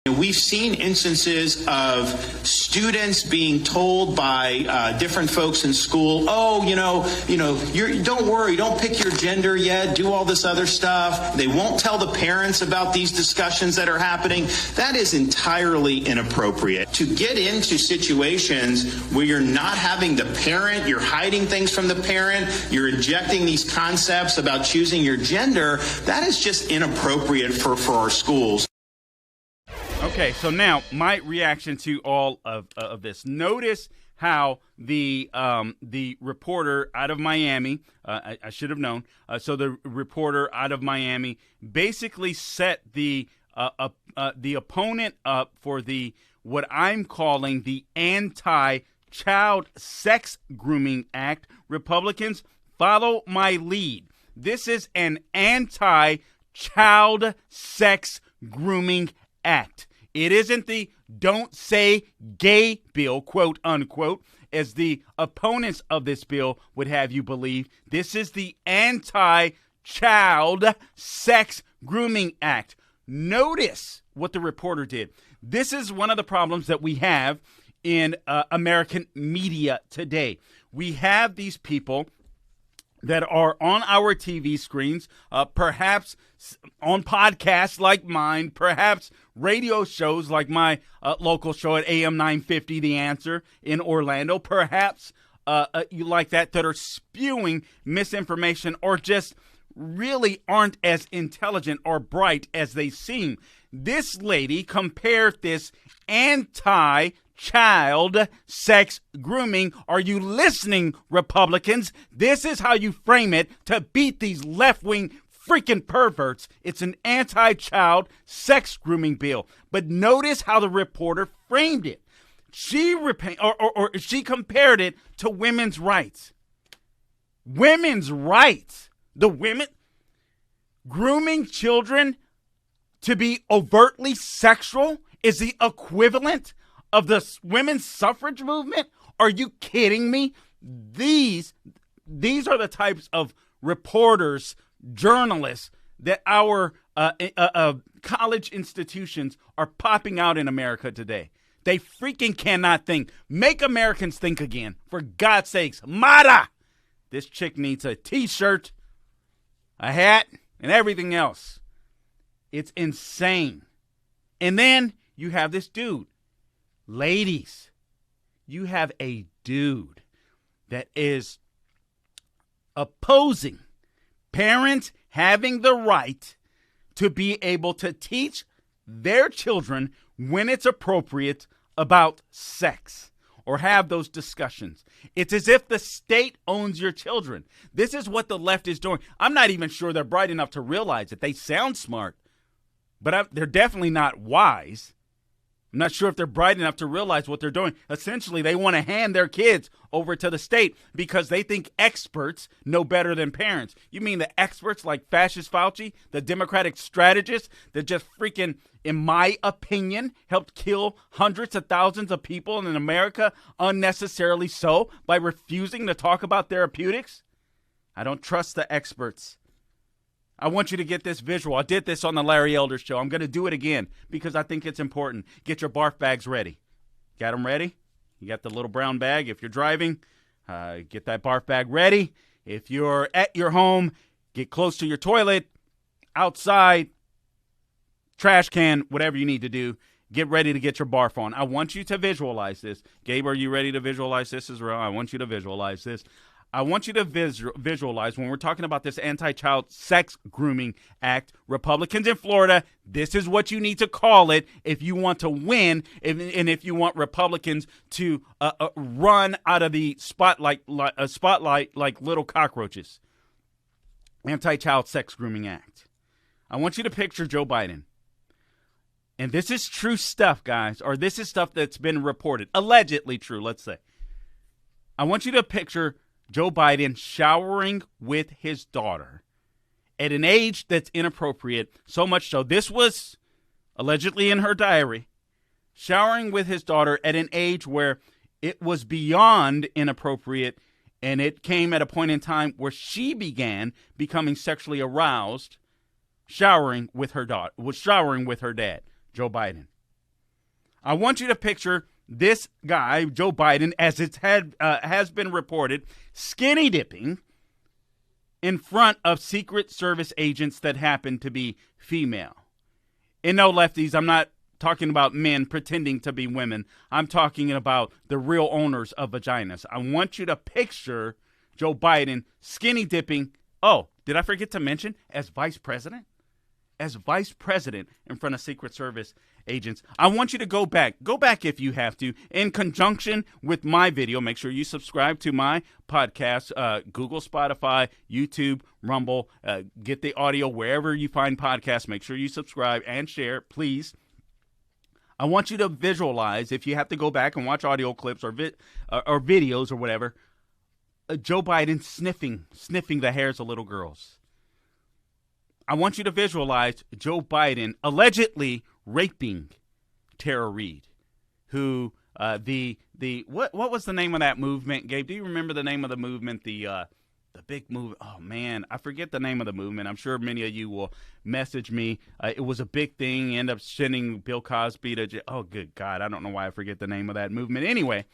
We've seen instances of students being told by different folks in school, don't worry, don't pick your gender yet, do all this other stuff. They won't tell the parents about these discussions that are happening. That is entirely inappropriate. To get into situations where you're not having the parent, you're hiding things from the parent, you're injecting these concepts about choosing your gender, that is just inappropriate for our schools. Okay, so now my reaction to all of this. Notice how the reporter out of Miami, I should have known. So the reporter out of Miami basically set the opponent up for what I'm calling the Anti-child-sex-grooming Act. Republicans, follow my lead. This is an anti-child sex grooming act. It isn't the "don't say gay" bill, quote unquote, as the opponents of this bill would have you believe. This is the Anti-Child Sex Grooming Act. Notice what the reporter did. This is one of the problems that we have in American media today. We have these people that are on our TV screens, perhaps on podcasts like mine, perhaps radio shows like my local show at AM 950, The Answer in Orlando, perhaps you like that are spewing misinformation or just really aren't as intelligent or bright as they seem. This lady compared this anti-child sex grooming. Are you listening, Republicans? This is how you frame it to beat these left-wing freaking perverts. It's an anti-child sex grooming bill. But notice how the reporter framed it. She she compared it to women's rights. Women's rights. The women grooming children to be overtly sexual is the equivalent of the women's suffrage movement? Are you kidding me? These are the types of reporters, journalists that our college institutions are popping out in America today. They freaking cannot think. Make Americans think again. For God's sakes. Mata! This chick needs a t-shirt, a hat, and everything else. It's insane. And then you have this dude. Ladies, you have a dude that is opposing parents having the right to be able to teach their children when it's appropriate about sex or have those discussions. It's as if the state owns your children. This is what the left is doing. I'm not even sure they're bright enough to realize it. They sound smart, but they're definitely not wise. I'm not sure if they're bright enough to realize what they're doing. Essentially, they want to hand their kids over to the state because they think experts know better than parents. You mean the experts like Fascist Fauci, the Democratic strategist that just freaking, in my opinion, helped kill hundreds of thousands of people in America unnecessarily so by refusing to talk about therapeutics? I don't trust the experts. I want you to get this visual. I did this on the Larry Elder Show. I'm going to do it again because I think it's important. Get your barf bags ready. Got them ready? You got the little brown bag. If you're driving, get that barf bag ready. If you're at your home, get close to your toilet, outside, trash can, whatever you need to do. Get ready to get your barf on. I want you to visualize this. Gabe, are you ready to visualize this as well? I want you to visualize this. I want you to visualize when we're talking about this Anti-Child Sex Grooming Act, Republicans in Florida, this is what you need to call it if you want to win and if you want Republicans to run out of the spotlight like little cockroaches. Anti-Child Sex Grooming Act. I want you to picture Joe Biden. And this is true stuff, guys, or this is stuff that's been reported, allegedly true, let's say. I want you to picture Joe Biden showering with his daughter at an age that's inappropriate, so much so this was allegedly in her diary, showering with his daughter at an age where it was beyond inappropriate, and it came at a point in time where she began becoming sexually aroused, showering with her daughter, was showering with her dad, Joe Biden. I want you to picture this guy, Joe Biden, as it has been reported, skinny dipping in front of Secret Service agents that happen to be female. And no, lefties, I'm not talking about men pretending to be women. I'm talking about the real owners of vaginas. I want you to picture Joe Biden skinny dipping. Oh, did I forget to mention as vice president? As vice president in front of Secret Service agents. I want you to go back if you have to, in conjunction with my video. Make sure you subscribe to my podcast, Google, Spotify, YouTube, Rumble. Get the audio wherever you find podcasts. Make sure you subscribe and share, please. I want you to visualize, if you have to go back and watch audio clips or videos or whatever, Joe Biden sniffing the hairs of little girls. I want you to visualize Joe Biden allegedly raping Tara Reade, who what was the name of that movement, Gabe? Do you remember the name of the movement? The big movement. Oh man, I forget the name of the movement. I'm sure many of you will message me. It was a big thing. End up sending Bill Cosby to jail. Oh good God, I don't know why I forget the name of that movement. Anyway,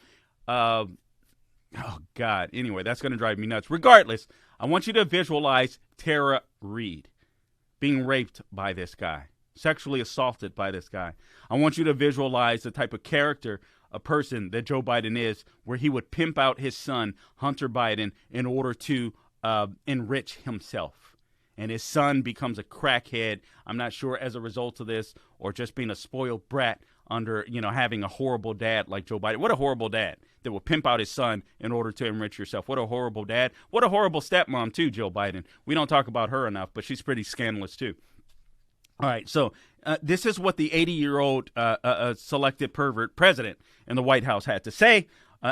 oh God. Anyway, that's going to drive me nuts. Regardless, I want you to visualize Tara Reade being raped by this guy, sexually assaulted by this guy. I want you to visualize the type of character, a person that Joe Biden is, where he would pimp out his son, Hunter Biden, in order to enrich himself. And his son becomes a crackhead, I'm not sure as a result of this, or just being a spoiled brat under, having a horrible dad like Joe Biden. What a horrible dad that will pimp out his son in order to enrich yourself. What a horrible dad. What a horrible stepmom, too, Joe Biden. We don't talk about her enough, but she's pretty scandalous, too. All right, so this is what the 80-year-old selected pervert president in the White House had to say.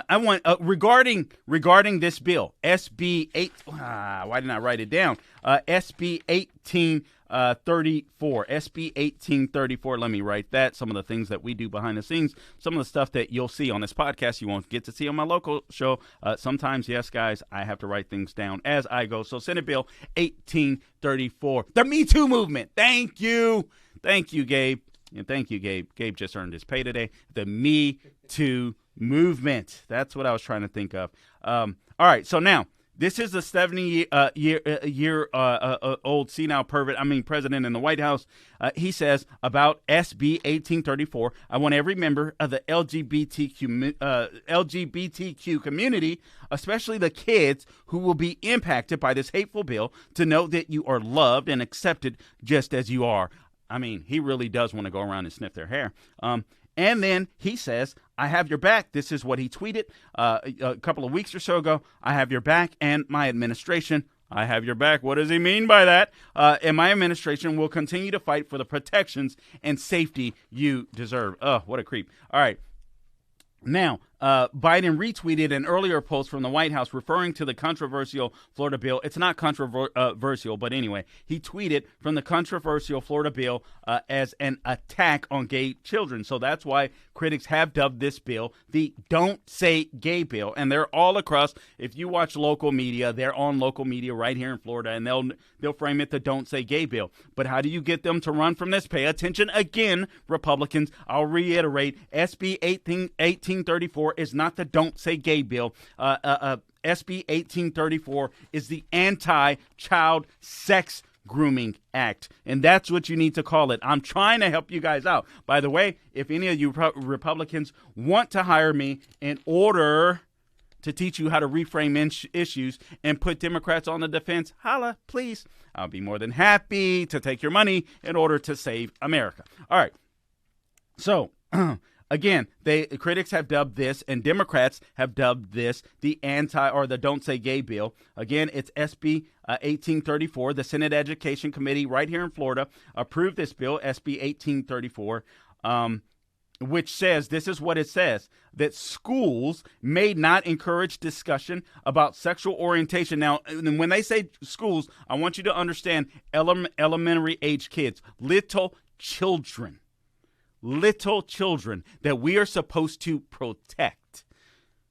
I want regarding this bill, SB 8. Why didn't I write it down? SB 1834. SB 1834. Let me write that. Some of the things that we do behind the scenes, some of the stuff that you'll see on this podcast, you won't get to see on my local show. Sometimes, yes, guys, I have to write things down as I go. So Senate Bill 1834. The Me Too movement. Thank you, Gabe. And thank you, Gabe. Gabe just earned his pay today. The Me Too movement. That's what I was trying to think of. All right. So now this is a 70-year-old senile president in the White House. He says about SB 1834, I want every member of the LGBTQ community, especially the kids who will be impacted by this hateful bill, to know that you are loved and accepted just as you are. I mean, he really does want to go around and sniff their hair. And then he says, I have your back. This is what he tweeted a couple of weeks or so ago. I have your back and my administration. I have your back. What does he mean by that? And my administration will continue to fight for the protections and safety you deserve. Oh, what a creep. All right. Now, Biden retweeted an earlier post from the White House referring to the controversial Florida bill. It's not controversial, but anyway, he tweeted from the controversial Florida bill as an attack on gay children. So that's why critics have dubbed this bill the Don't Say Gay bill. And they're all across. If you watch local media, they're on local media right here in Florida, and they'll frame it the Don't Say Gay bill. But how do you get them to run from this? Pay attention again, Republicans. I'll reiterate, SB 1834 is not the Don't Say Gay bill. SB 1834 is the Anti-child-sex-grooming Act, and that's what you need to call it. I'm trying to help you guys out. By the way, if any of you Republicans want to hire me in order to teach you how to reframe issues and put Democrats on the defense, holla, please. I'll be more than happy to take your money in order to save America. All right. So, again, critics have dubbed this, and Democrats have dubbed this the the Don't Say Gay bill. Again, it's SB 1834. The Senate Education Committee right here in Florida approved this bill, SB 1834, which says, this is what it says, that schools may not encourage discussion about sexual orientation. Now, when they say schools, I want you to understand elementary age kids, little children that we are supposed to protect.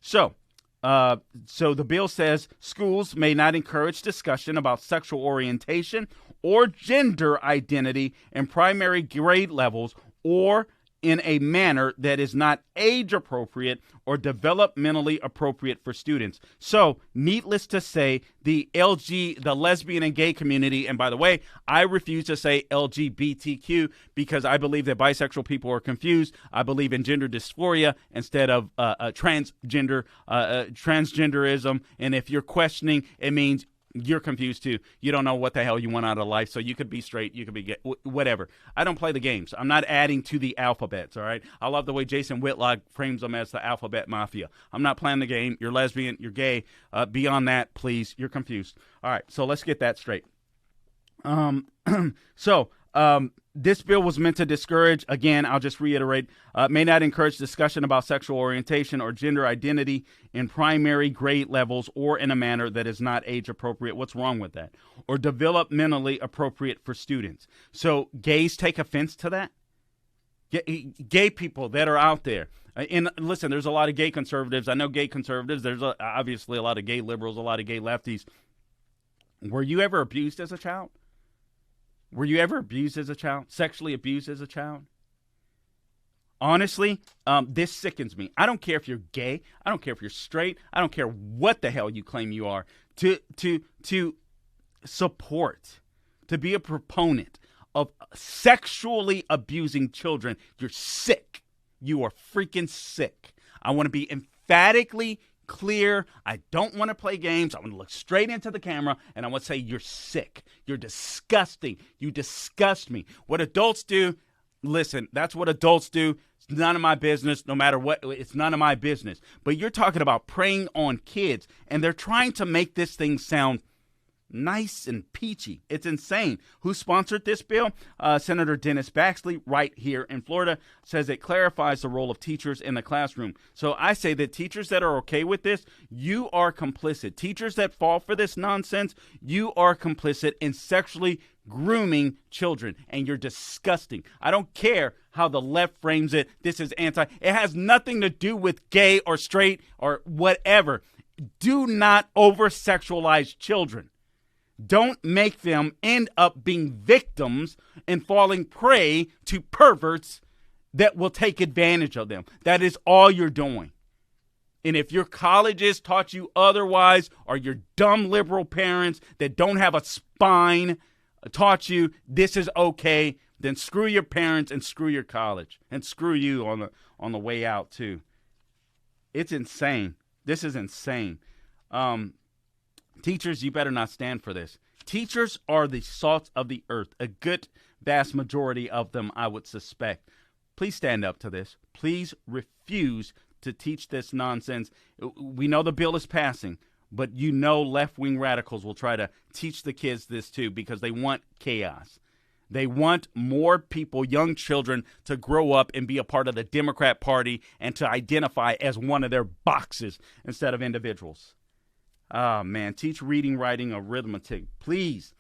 So the bill says schools may not encourage discussion about sexual orientation or gender identity in primary grade levels or in a manner that is not age appropriate or developmentally appropriate for students. So, needless to say, the lesbian and gay community, and by the way, I refuse to say LGBTQ because I believe that bisexual people are confused. I believe in gender dysphoria instead of transgenderism. And if you're questioning, it means you're confused too. You don't know what the hell you want out of life. So you could be straight, you could be gay, whatever. I don't play the games. I'm not adding to the alphabets, all right? I love the way Jason Whitlock frames them as the alphabet mafia. I'm not playing the game. You're lesbian, you're gay. Beyond that, please, you're confused. All right, so let's get that straight. This bill was meant to discourage, again, I'll just reiterate, may not encourage discussion about sexual orientation or gender identity in primary grade levels or in a manner that is not age appropriate. What's wrong with that? Or developmentally appropriate for students. So gays take offense to that? Gay people that are out there. And listen, there's a lot of gay conservatives. I know gay conservatives. There's obviously a lot of gay liberals, a lot of gay lefties. Were you ever abused as a child? Were you ever abused as a child? Sexually abused as a child? Honestly, this sickens me. I don't care if you're gay. I don't care if you're straight. I don't care what the hell you claim you are. To support, to be a proponent of sexually abusing children, you're sick. You are freaking sick. I want to be emphatically clear. I don't want to play games. I want to look straight into the camera and I want to say you're sick. You're disgusting. You disgust me. What adults do, listen, that's what adults do. It's none of my business, no matter what. It's none of my business. But you're talking about preying on kids and they're trying to make this thing sound nice and peachy. It's insane. Who sponsored this bill? Senator Dennis Baxley, right here in Florida, says it clarifies the role of teachers in the classroom. So I say that teachers that are okay with this, you are complicit. Teachers that fall for this nonsense, you are complicit in sexually grooming children, and you're disgusting. I don't care how the left frames it. This is anti. It has nothing to do with gay or straight or whatever. Do not over-sexualize children. Don't make them end up being victims and falling prey to perverts that will take advantage of them. That is all you're doing. And if your colleges taught you otherwise, or your dumb liberal parents that don't have a spine taught you this is okay, then screw your parents and screw your college and screw you on the way out too. It's insane. This is insane. Teachers, you better not stand for this. Teachers are the salt of the earth. A good vast majority of them, I would suspect. Please stand up to this. Please refuse to teach this nonsense. We know the bill is passing, but you know left-wing radicals will try to teach the kids this too because they want chaos. They want more people, young children, to grow up and be a part of the Democrat Party and to identify as one of their boxes instead of individuals. Oh, man. Teach reading, writing, arithmetic. Please.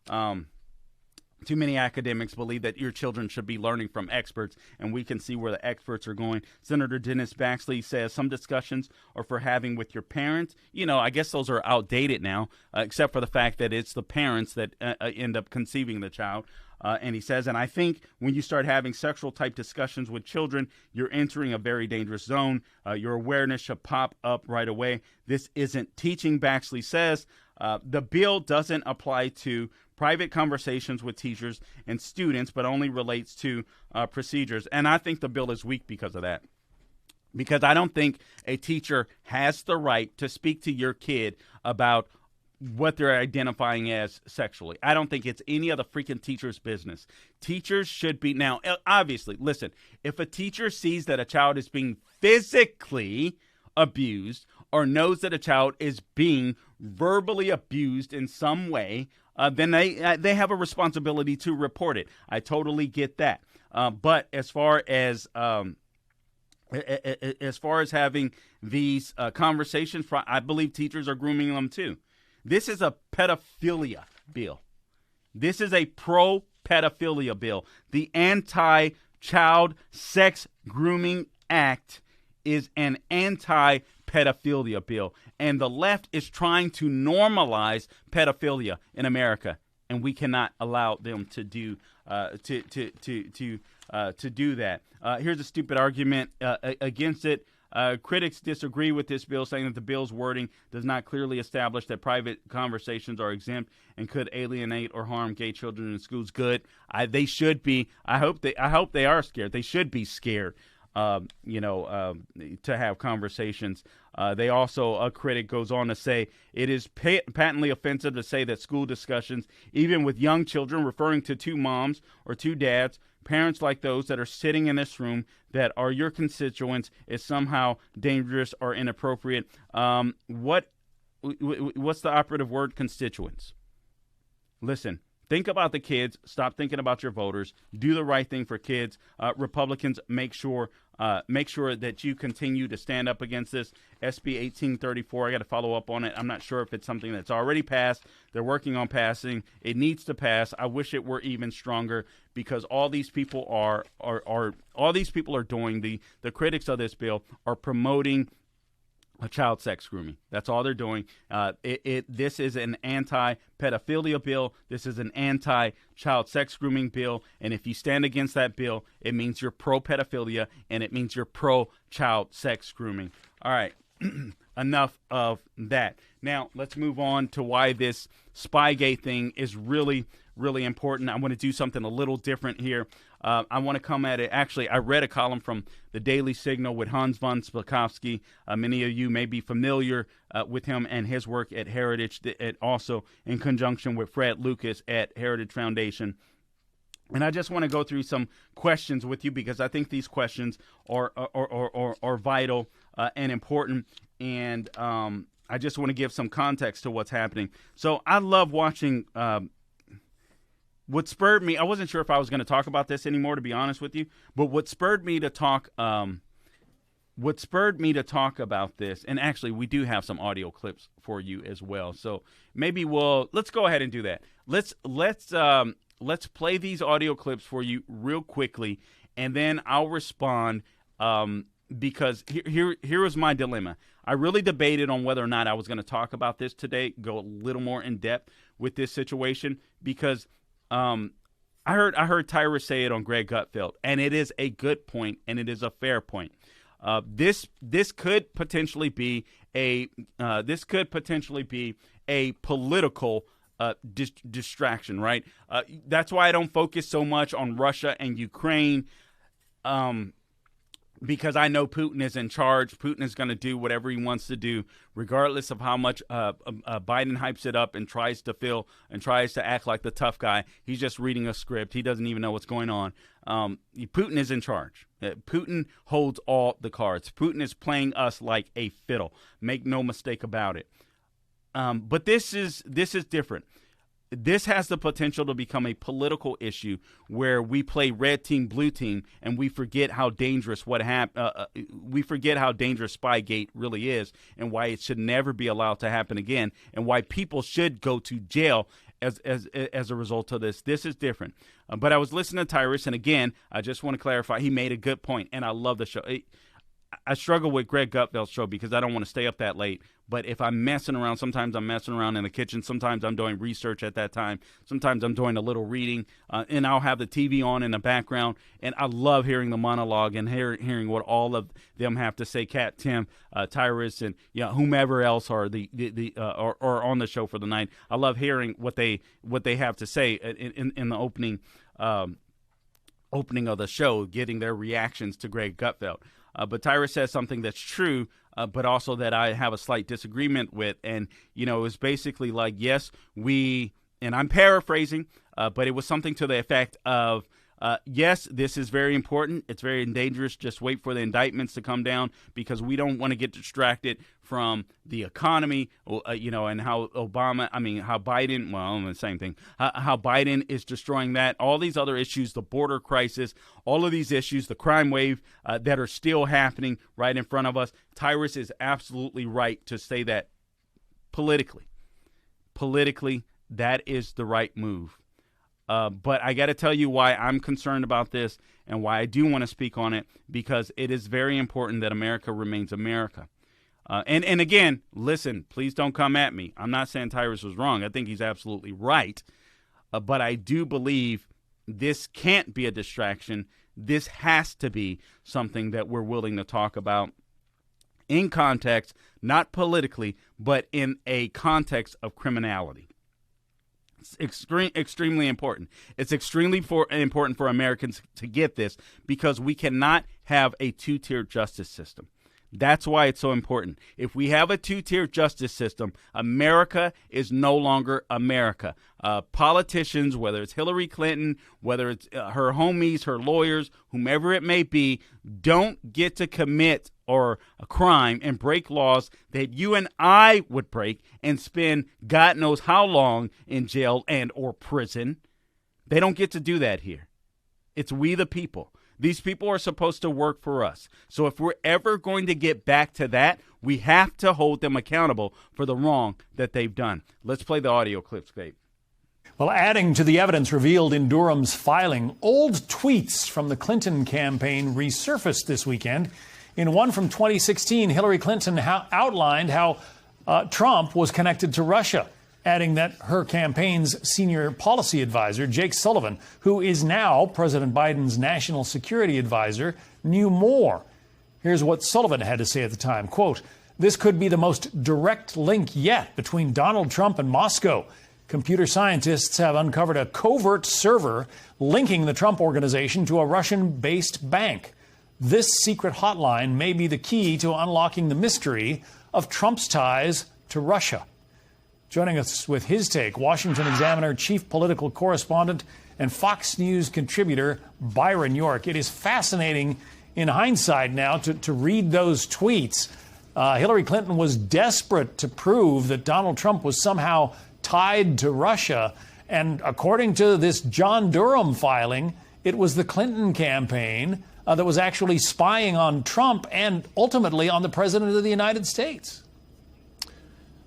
Too many academics believe that your children should be learning from experts, and we can see where the experts are going. Senator Dennis Baxley says some discussions are for having with your parents. You know, I guess those are outdated now, except for the fact that it's the parents that end up conceiving the child. And he says, and I think when you start having sexual type discussions with children, you're entering a very dangerous zone. Your awareness should pop up right away. This isn't teaching, Baxley says. The bill doesn't apply to private conversations with teachers and students, but only relates to procedures. And I think the bill is weak because of that. Because I don't think a teacher has the right to speak to your kid about what they're identifying as sexually. I don't think it's any of the freaking teacher's business. Teachers should be, now, obviously, listen, if a teacher sees that a child is being physically abused or knows that a child is being verbally abused in some way, then they have a responsibility to report it. I totally get that. But as far as having these conversations, I believe teachers are grooming them too. This is a pedophilia bill. This is a pro-pedophilia bill. The Anti-Child-Sex-Grooming Act is an anti-pedophilia bill. And the left is trying to normalize pedophilia in America. And we cannot allow them to do to do that. Here's a stupid argument against it. Critics disagree with this bill, saying that the bill's wording does not clearly establish that private conversations are exempt and could alienate or harm gay children in schools. Good. They should be. I hope they are scared. They should be scared. To have conversations. They also, a critic goes on to say, it is patently offensive to say that school discussions, even with young children, referring to two moms or two dads, parents like those that are sitting in this room that are your constituents, is somehow dangerous or inappropriate. What's the operative word? Constituents. Listen. Think about the kids. Stop thinking about your voters. Do the right thing for kids. Republicans, make sure that you continue to stand up against this. SB 1834, I got to follow up on it. I'm not sure if it's something that's already passed. They're working on passing. It needs to pass. I wish it were even stronger, because all these people are doing, the critics of this bill are promoting child sex grooming. That's all they're doing. This is an anti-pedophilia bill. This is an anti-child sex grooming bill. And if you stand against that bill, it means you're pro-pedophilia and it means you're pro-child sex grooming. All right. Enough of that. Now, let's move on to why this Spygate thing is really, really important. I want to do something a little different here. I want to come at it. Actually, I read a column from the Daily Signal with Hans von Spakovsky. Many of you may be familiar with him and his work at Heritage, also in conjunction with Fred Lucas at Heritage Foundation. And I just want to go through some questions with you, because I think these questions are vital and important. And I just want to give some context to what's happening. So I love watching. What spurred me, I wasn't sure if I was going to talk about this anymore, to be honest with you, but what spurred me to talk about this, and actually we do have some audio clips for you as well. So maybe let's go ahead and do that. Let's play these audio clips for you real quickly, and then I'll respond, because here was my dilemma. I really debated on whether or not I was going to talk about this today, go a little more in depth with this situation, because I heard Tyrus say it on Greg Gutfeld, and it is a good point, and it is a fair point. This could potentially be a political distraction, right? That's why I don't focus so much on Russia and Ukraine, because I know Putin is in charge. Putin is going to do whatever he wants to do, regardless of how much Biden hypes it up and tries to act like the tough guy. He's just reading a script. He doesn't even know what's going on. Putin is in charge. Putin holds all the cards. Putin is playing us like a fiddle. Make no mistake about it. But this is different. This has the potential to become a political issue where we play red team, blue team, and we forget how dangerous we forget how dangerous Spygate really is, and why it should never be allowed to happen again, and why people should go to jail as a result of this. This is different. But I was listening to Tyrus, and again, I just want to clarify, he made a good point, and I love the show. I struggle with Greg Gutfeld's show because I don't want to stay up that late. But if I'm messing around, sometimes I'm messing around in the kitchen. Sometimes I'm doing research at that time. Sometimes I'm doing a little reading, and I'll have the TV on in the background. And I love hearing the monologue and hearing what all of them have to say. Kat, Tim, Tyrus, and whomever else are are on the show for the night. I love hearing what they have to say in the opening of the show, getting their reactions to Greg Gutfeld. But Tyrus says something that's true, but also that I have a slight disagreement with. And, it was basically like, yes, and I'm paraphrasing, but it was something to the effect of, yes, this is very important. It's very dangerous. Just wait for the indictments to come down, because we don't want to get distracted from the economy, and how Biden, the same thing, how Biden is destroying that, all these other issues, the border crisis, all of these issues, the crime wave that are still happening right in front of us. Tyrus is absolutely right to say that politically, that is the right move. But I got to tell you why I'm concerned about this and why I do want to speak on it, because it is very important that America remains America. And again, listen, please don't come at me. I'm not saying Tyrus was wrong. I think he's absolutely right. But I do believe this can't be a distraction. this has to be something that we're willing to talk about in context, not politically, but in a context of criminality. It's extremely important. It's extremely important for Americans to get this, because we cannot have a two-tier justice system. That's why it's so important. If we have a two-tier justice system, America is no longer America. Politicians, whether it's Hillary Clinton, whether it's her homies, her lawyers, whomever it may be, don't get to commit or a crime and break laws that you and I would break and spend God knows how long in jail and or prison. They don't get to do that here. It's we the people. These people are supposed to work for us. So if we're ever going to get back to that, we have to hold them accountable for the wrong that they've done. Let's play the audio clips, Gabe. Well, adding to the evidence revealed in Durham's filing, old tweets from the Clinton campaign resurfaced this weekend. In one from 2016, Hillary Clinton outlined how Trump was connected to Russia, adding that her campaign's senior policy advisor, Jake Sullivan, who is now President Biden's national security advisor, knew more. Here's what Sullivan had to say at the time. Quote, "This could be the most direct link yet between Donald Trump and Moscow. Computer scientists have uncovered a covert server linking the Trump organization to a Russian-based bank. This secret hotline may be the key to unlocking the mystery of Trump's ties to Russia." Joining us with his take, Washington Examiner chief political correspondent and Fox News contributor Byron York. It is fascinating in hindsight now to read those tweets. Hillary Clinton was desperate to prove that Donald Trump was somehow tied to Russia. And according to this John Durham filing, it was the Clinton campaign that was actually spying on Trump and ultimately on the president of the United States.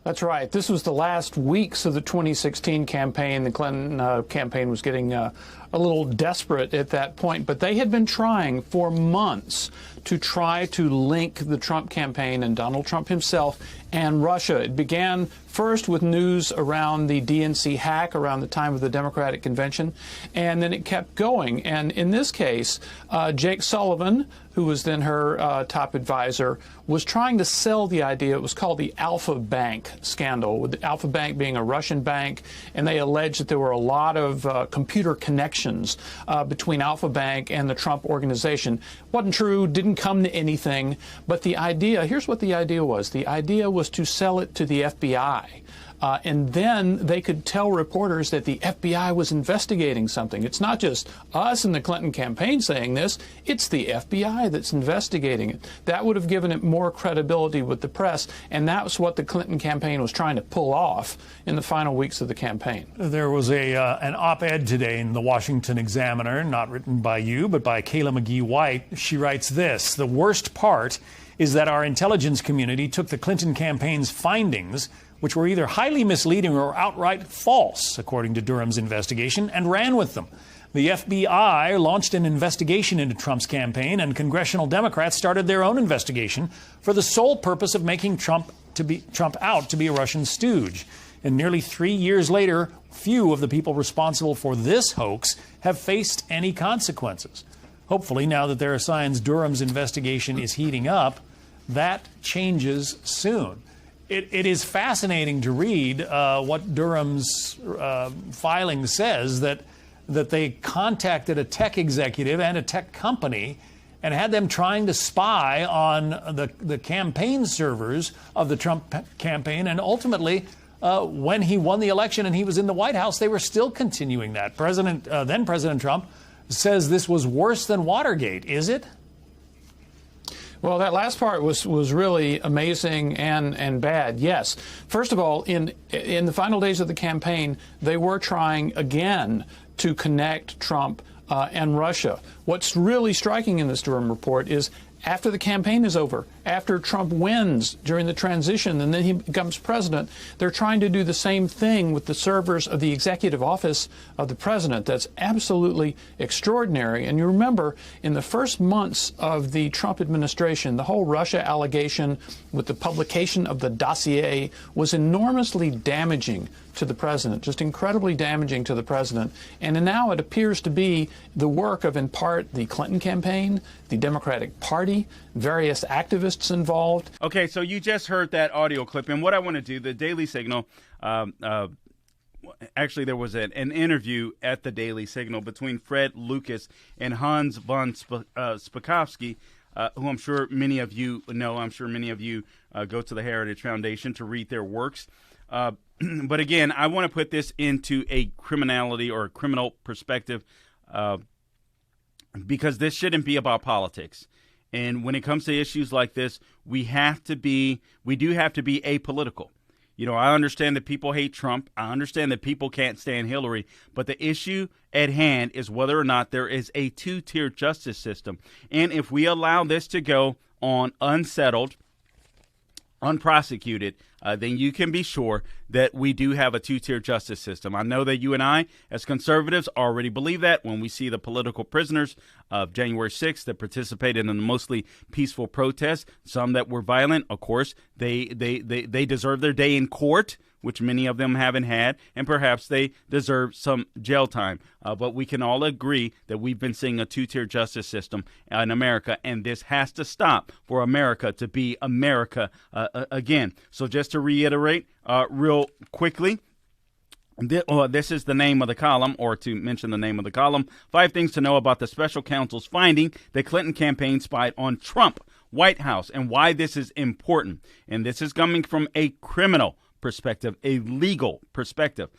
That's right. This was the last weeks of the 2016 campaign. The Clinton campaign was getting a little desperate at that point, but they had been trying for months to try to link the Trump campaign and Donald Trump himself and Russia. It began first with news around the DNC hack around the time of the Democratic convention, and then it kept going. And in this case, Jake Sullivan, who was then her top advisor, was trying to sell the idea. It was called the Alpha Bank scandal, with the Alpha Bank being a Russian bank, and they alleged that there were a lot of computer connections between Alpha Bank and the Trump organization. Wasn't true, didn't come to anything, but the idea, here's what the idea was. The idea was to sell it to the FBI. And then they could tell reporters that the FBI was investigating something. It's not just us in the Clinton campaign saying this, it's the FBI that's investigating it. That would have given it more credibility with the press, and that was what the Clinton campaign was trying to pull off in the final weeks of the campaign. There was an op-ed today in the Washington Examiner, not written by you, but by Kayla McGee White. She writes this: "The worst part is that our intelligence community took the Clinton campaign's findings, which were either highly misleading or outright false, according to Durham's investigation, and ran with them. The FBI launched an investigation into Trump's campaign, and congressional Democrats started their own investigation for the sole purpose of making Trump out to be a Russian stooge. And nearly 3 years later, few of the people responsible for this hoax have faced any consequences. Hopefully, now that there are signs Durham's investigation is heating up, that changes soon." It is fascinating to read what Durham's filing says, that they contacted a tech executive and a tech company and had them trying to spy on the campaign servers of the Trump campaign. And ultimately, when he won the election and he was in the White House, they were still continuing that. Then President Trump says this was worse than Watergate. Is it? Well, that last part was really amazing and bad. Yes. First of all, in the final days of the campaign, they were trying again to connect Trump and Russia. What's really striking in this Durham report is after the campaign is over, after Trump wins during the transition and then he becomes president, they're trying to do the same thing with the servers of the executive office of the president. That's absolutely extraordinary. And you remember, in the first months of the Trump administration, the whole Russia allegation with the publication of the dossier was enormously damaging to the president, just incredibly damaging to the president. And now it appears to be the work of, in part, the Clinton campaign, the Democratic Party, various activists involved. Okay, so you just heard that audio clip, and what I want to do, the Daily Signal, actually there was an interview at the Daily Signal between Fred Lucas and Hans von Spakovsky, who I'm sure many of you know. I'm sure many of you go to the Heritage Foundation to read their works. But again, I want to put this into a criminality or a criminal perspective because this shouldn't be about politics. And when it comes to issues like this, we do have to be apolitical. You know, I understand that people hate Trump. I understand that people can't stand Hillary. But the issue at hand is whether or not there is a two-tier justice system. And if we allow this to go on unsettled, unprosecuted, then you can be sure that we do have a two-tier justice system. I know that you and I, as conservatives, already believe that when we see the political prisoners of January 6th that participated in the mostly peaceful protests, some that were violent. Of course, they deserve their day in court, which many of them haven't had, and perhaps they deserve some jail time. But we can all agree that we've been seeing a two-tier justice system in America, and this has to stop for America to be America again. So just to reiterate real quickly, this is the name of the column, or to mention the name of the column, 5 things to know about the special counsel's finding the Clinton campaign spied on Trump White House and why this is important. And this is coming from a criminal perspective, a legal perspective.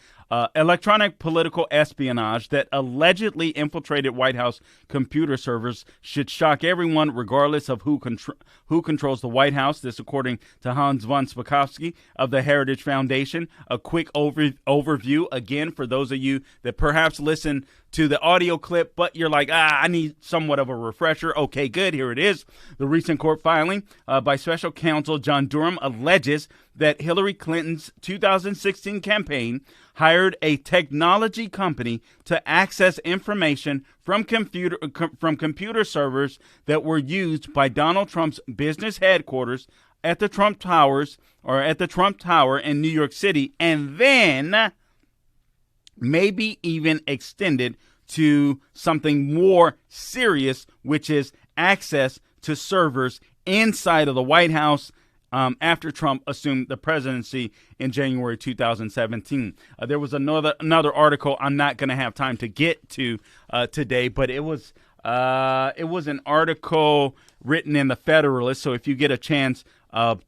Electronic political espionage that allegedly infiltrated White House computer servers should shock everyone, regardless of who controls the White House. This, according to Hans von Spakovsky of the Heritage Foundation. A quick overview, again, for those of you that perhaps listen to the audio clip, but you're like, I need somewhat of a refresher. Okay, good. Here it is. The recent court filing by special counsel John Durham alleges that Hillary Clinton's 2016 campaign hired a technology company to access information from computer servers that were used by Donald Trump's business headquarters at the Trump Towers, or at the Trump Tower in New York City, and then maybe even extended to something more serious, which is access to servers inside of the White House after Trump assumed the presidency in January 2017. There was another article I'm not going to have time to get to today, but it was an article written in the Federalist. So if you get a chance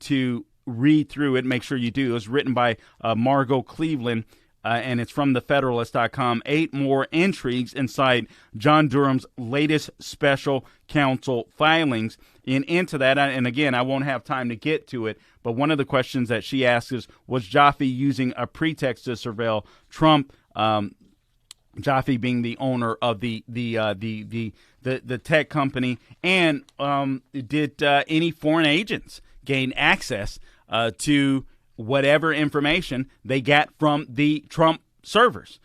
to read through it, make sure you do. It was written by Margot Cleveland. And it's from thefederalist.com. 8 more intrigues inside John Durham's latest special counsel filings. And into that, and again, I won't have time to get to it, but one of the questions that she asks is, was Jaffe using a pretext to surveil Trump? Jaffe being the owner of the tech company, and did any foreign agents gain access to whatever information they got from the Trump servers,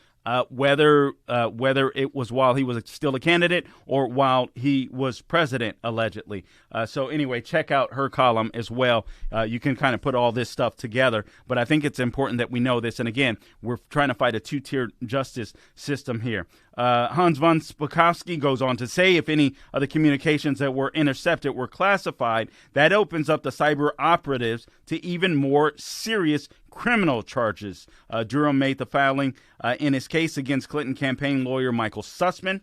whether it was while he was still a candidate or while he was president, allegedly. So anyway, check out her column as well. You can kind of put all this stuff together, but I think it's important that we know this. And again, we're trying to fight a two-tier justice system here. Hans von Spakovsky goes on to say, if any of the communications that were intercepted were classified, that opens up the cyber operatives to even more serious criminal charges. Durham made the filing in his case against Clinton campaign lawyer Michael Sussman,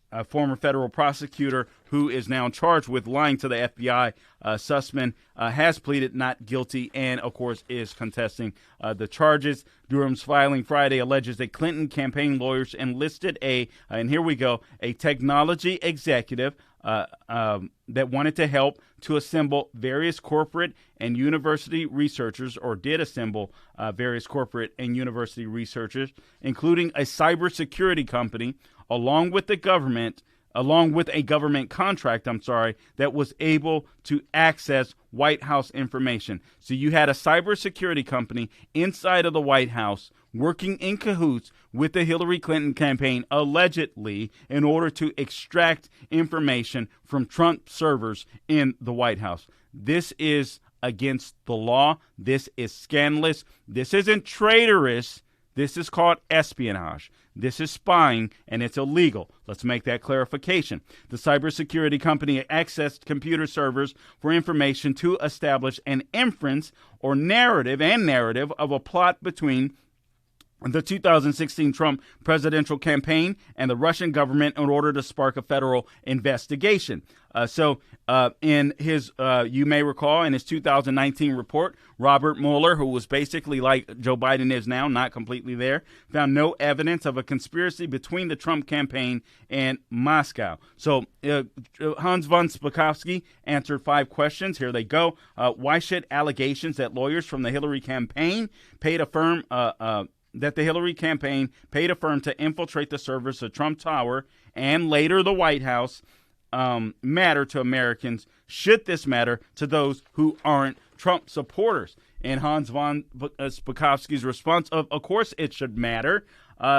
a former federal prosecutor who is now charged with lying to the FBI. Sussman has pleaded not guilty and, of course, is contesting the charges. Durham's filing Friday alleges that Clinton campaign lawyers enlisted and here we go, a technology executive that wanted to help to assemble various corporate and university researchers, or did assemble various corporate and university researchers, including a cybersecurity company, along with the government, along with a government contract, that was able to access White House information. So you had a cybersecurity company inside of the White House working in cahoots with the Hillary Clinton campaign, allegedly, in order to extract information from Trump servers in the White House. This is against the law. This is scandalous. This isn't traitorous. This is called espionage. This is spying, and it's illegal. Let's make that clarification. The cybersecurity company accessed computer servers for information to establish an inference or narrative of a plot between the 2016 Trump presidential campaign and the Russian government in order to spark a federal investigation. In his, you may recall, in his 2019 report, Robert Mueller, who was basically like Joe Biden is now, not completely there, found no evidence of a conspiracy between the Trump campaign and Moscow. So Hans von Spakovsky answered 5 questions. Here they go. Why should allegations that lawyers from the Hillary campaign paid a firm to infiltrate the servers of Trump Tower and later the White House matter to Americans? Should this matter to those who aren't Trump supporters? And Hans von Spakovsky's response, of course it should matter.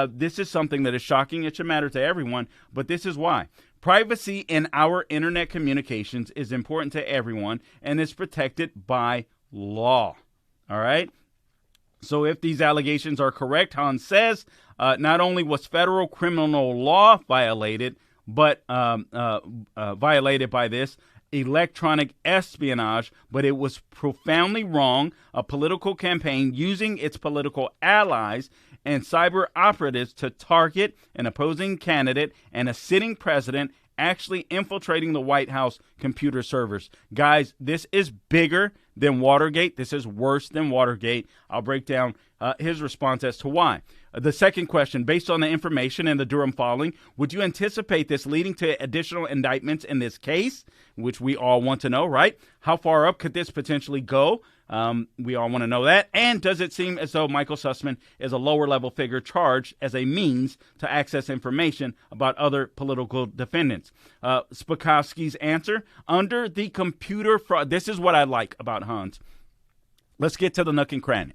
This is something that is shocking. It should matter to everyone, but this is why. Privacy in our internet communications is important to everyone and is protected by law. All right? So if these allegations are correct, Hans says, not only was federal criminal law violated, but violated by this electronic espionage, but it was profoundly wrong. A political campaign using its political allies and cyber operatives to target an opposing candidate and a sitting president, actually infiltrating the White House computer servers. Guys, this is bigger than Watergate. This is worse than Watergate. I'll break down his response as to why. The second question, based on the information in the Durham filing, would you anticipate this leading to additional indictments in this case, which we all want to know, right? How far up could this potentially go? We all want to know that. And does it seem as though Michael Sussman is a lower level figure charged as a means to access information about other political defendants? Spakovsky's answer, under the computer fraud. This is what I like about Hans. Let's get to the nook and cranny.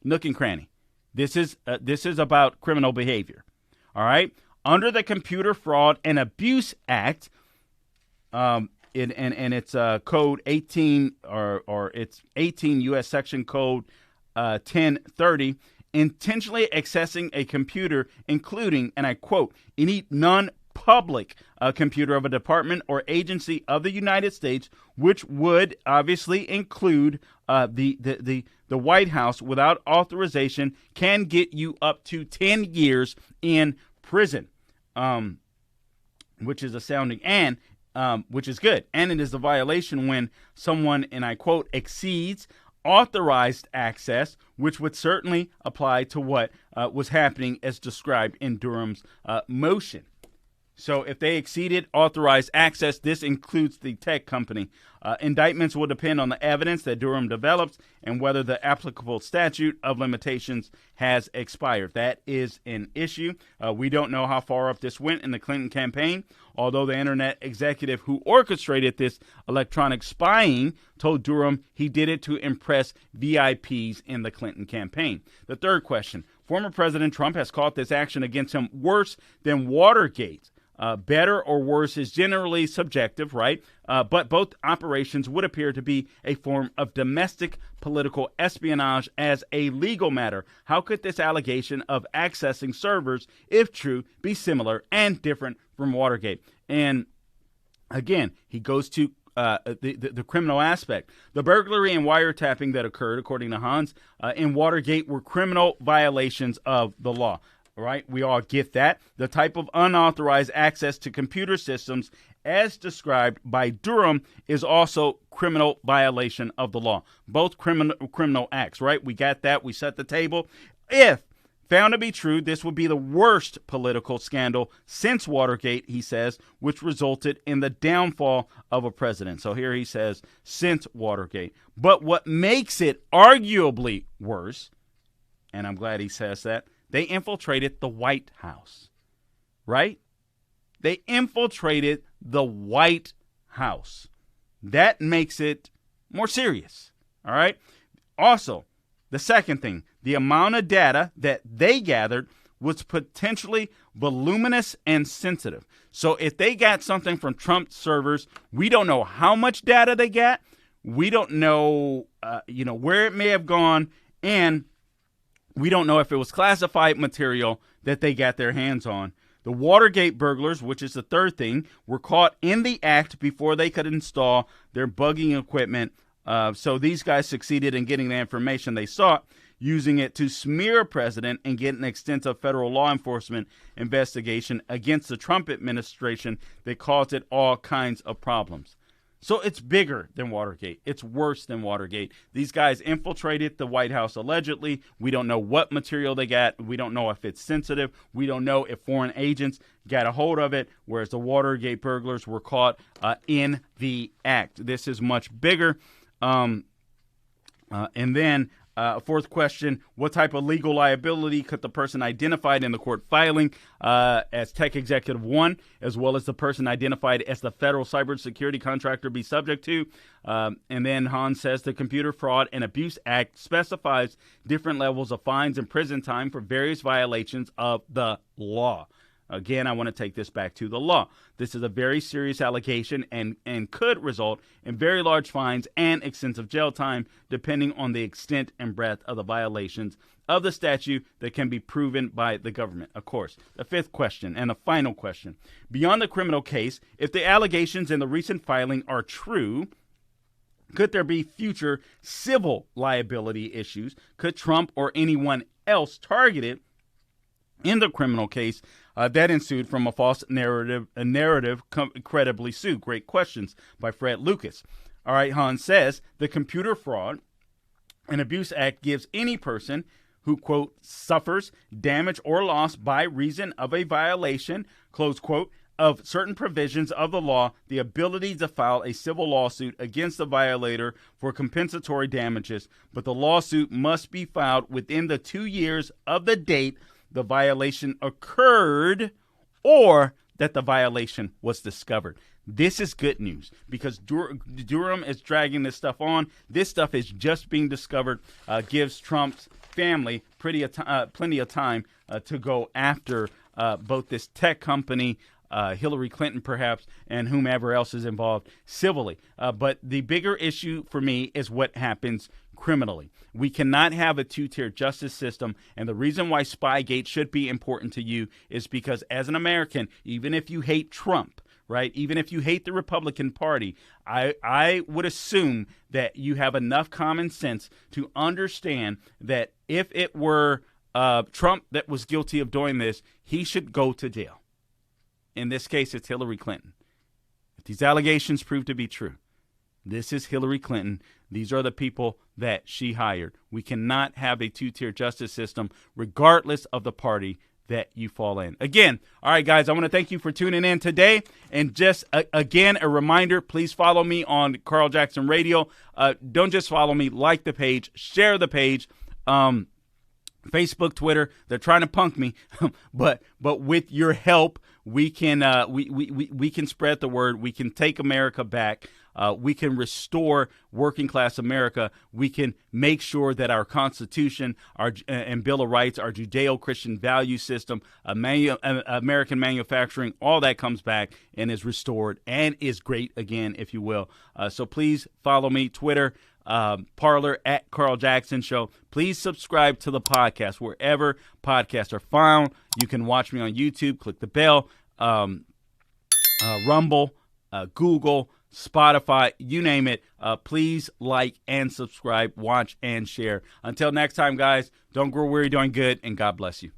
Nook and cranny. This is about criminal behavior. All right. Under the Computer Fraud and Abuse Act, and it's code 18 or it's 18 U.S. Section Code 1030, intentionally accessing a computer, including, and I quote, any non-public computer of a department or agency of the United States, which would obviously include the White House without authorization, can get you up to 10 years in prison, which is astounding and which is good. And it is a violation when someone, and I quote, exceeds authorized access, which would certainly apply to what was happening as described in Durham's motion. So if they exceeded authorized access, this includes the tech company. Indictments will depend on the evidence that Durham develops and whether the applicable statute of limitations has expired. That is an issue. We don't know how far up this went in the Clinton campaign, although the internet executive who orchestrated this electronic spying told Durham he did it to impress VIPs in the Clinton campaign. The third question, former President Trump has called this action against him worse than Watergate. Better or worse is generally subjective, right? But both operations would appear to be a form of domestic political espionage as a legal matter. How could this allegation of accessing servers, if true, be similar and different from Watergate? And again, he goes to the criminal aspect. The burglary and wiretapping that occurred, according to Hans, in Watergate were criminal violations of the law. Right? We all get that. The type of unauthorized access to computer systems as described by Durham is also criminal violation of the law. Both criminal acts, right? We got that. We set the table. If found to be true, this would be the worst political scandal since Watergate, he says, which resulted in the downfall of a president. So here he says, since Watergate. But what makes it arguably worse, and I'm glad he says that, they infiltrated the White House, right? They infiltrated the White House. That makes it more serious. All right. Also, the second thing, the amount of data that they gathered was potentially voluminous and sensitive. So if they got something from Trump servers, we don't know how much data they got. We don't know, where it may have gone, and we don't know if it was classified material that they got their hands on. The Watergate burglars, which is the third thing, were caught in the act before they could install their bugging equipment. So these guys succeeded in getting the information they sought, using it to smear a president and get an extensive federal law enforcement investigation against the Trump administration that caused it all kinds of problems. So it's bigger than Watergate. It's worse than Watergate. These guys infiltrated the White House allegedly. We don't know what material they got. We don't know if it's sensitive. We don't know if foreign agents got a hold of it, whereas the Watergate burglars were caught in the act. This is much bigger. And then fourth question, what type of legal liability could the person identified in the court filing as Tech Executive 1, as well as the person identified as the federal cybersecurity contractor, be subject to? And then Hans says the Computer Fraud and Abuse Act specifies different levels of fines and prison time for various violations of the law. Again, I want to take this back to the law. This is a very serious allegation and could result in very large fines and extensive jail time, depending on the extent and breadth of the violations of the statute that can be proven by the government. Of course, the fifth question and the final question. Beyond the criminal case, if the allegations in the recent filing are true, could there be future civil liability issues? Could Trump or anyone else targeted in the criminal case that ensued from a false narrative credibly sue? Great questions by Fred Lucas. All right, Hans says the Computer Fraud and Abuse Act gives any person who, quote, suffers damage or loss by reason of a violation, close quote, of certain provisions of the law, the ability to file a civil lawsuit against the violator for compensatory damages, but the lawsuit must be filed within the 2 years of the date the violation occurred or that the violation was discovered. This is good news because Durham is dragging this stuff on. This stuff is just being discovered, gives Trump's family plenty of time to go after both this tech company, Hillary Clinton perhaps, and whomever else is involved civilly. But the bigger issue for me is what happens criminally. We cannot have a two-tier justice system, and the reason why Spygate should be important to you is because as an American, even if you hate Trump, right, even if you hate the Republican Party, I would assume that you have enough common sense to understand that if it were Trump that was guilty of doing this, he should go to jail. In this case, it's Hillary Clinton. If these allegations prove to be true, this is Hillary Clinton. These are the people that she hired. We cannot have a two-tier justice system regardless of the party that you fall in. Again, all right, guys, I want to thank you for tuning in today. And just, again, a reminder, please follow me on Carl Jackson Radio. Don't just follow me, like the page, share the page. Facebook, Twitter, they're trying to punk me, but with your help, we can we can spread the word. We can take America back. We can restore working class America. We can make sure that our Constitution, and Bill of Rights, our Judeo-Christian value system, American manufacturing, all that comes back and is restored and is great again, if you will. So please follow me, Twitter, Parler at Carl Jackson Show. Please subscribe to the podcast wherever podcasts are found. You can watch me on YouTube. Click the bell. Rumble, Google, Spotify, you name it. Please like and subscribe, watch and share. Until next time, guys, don't grow weary doing good, and God bless you.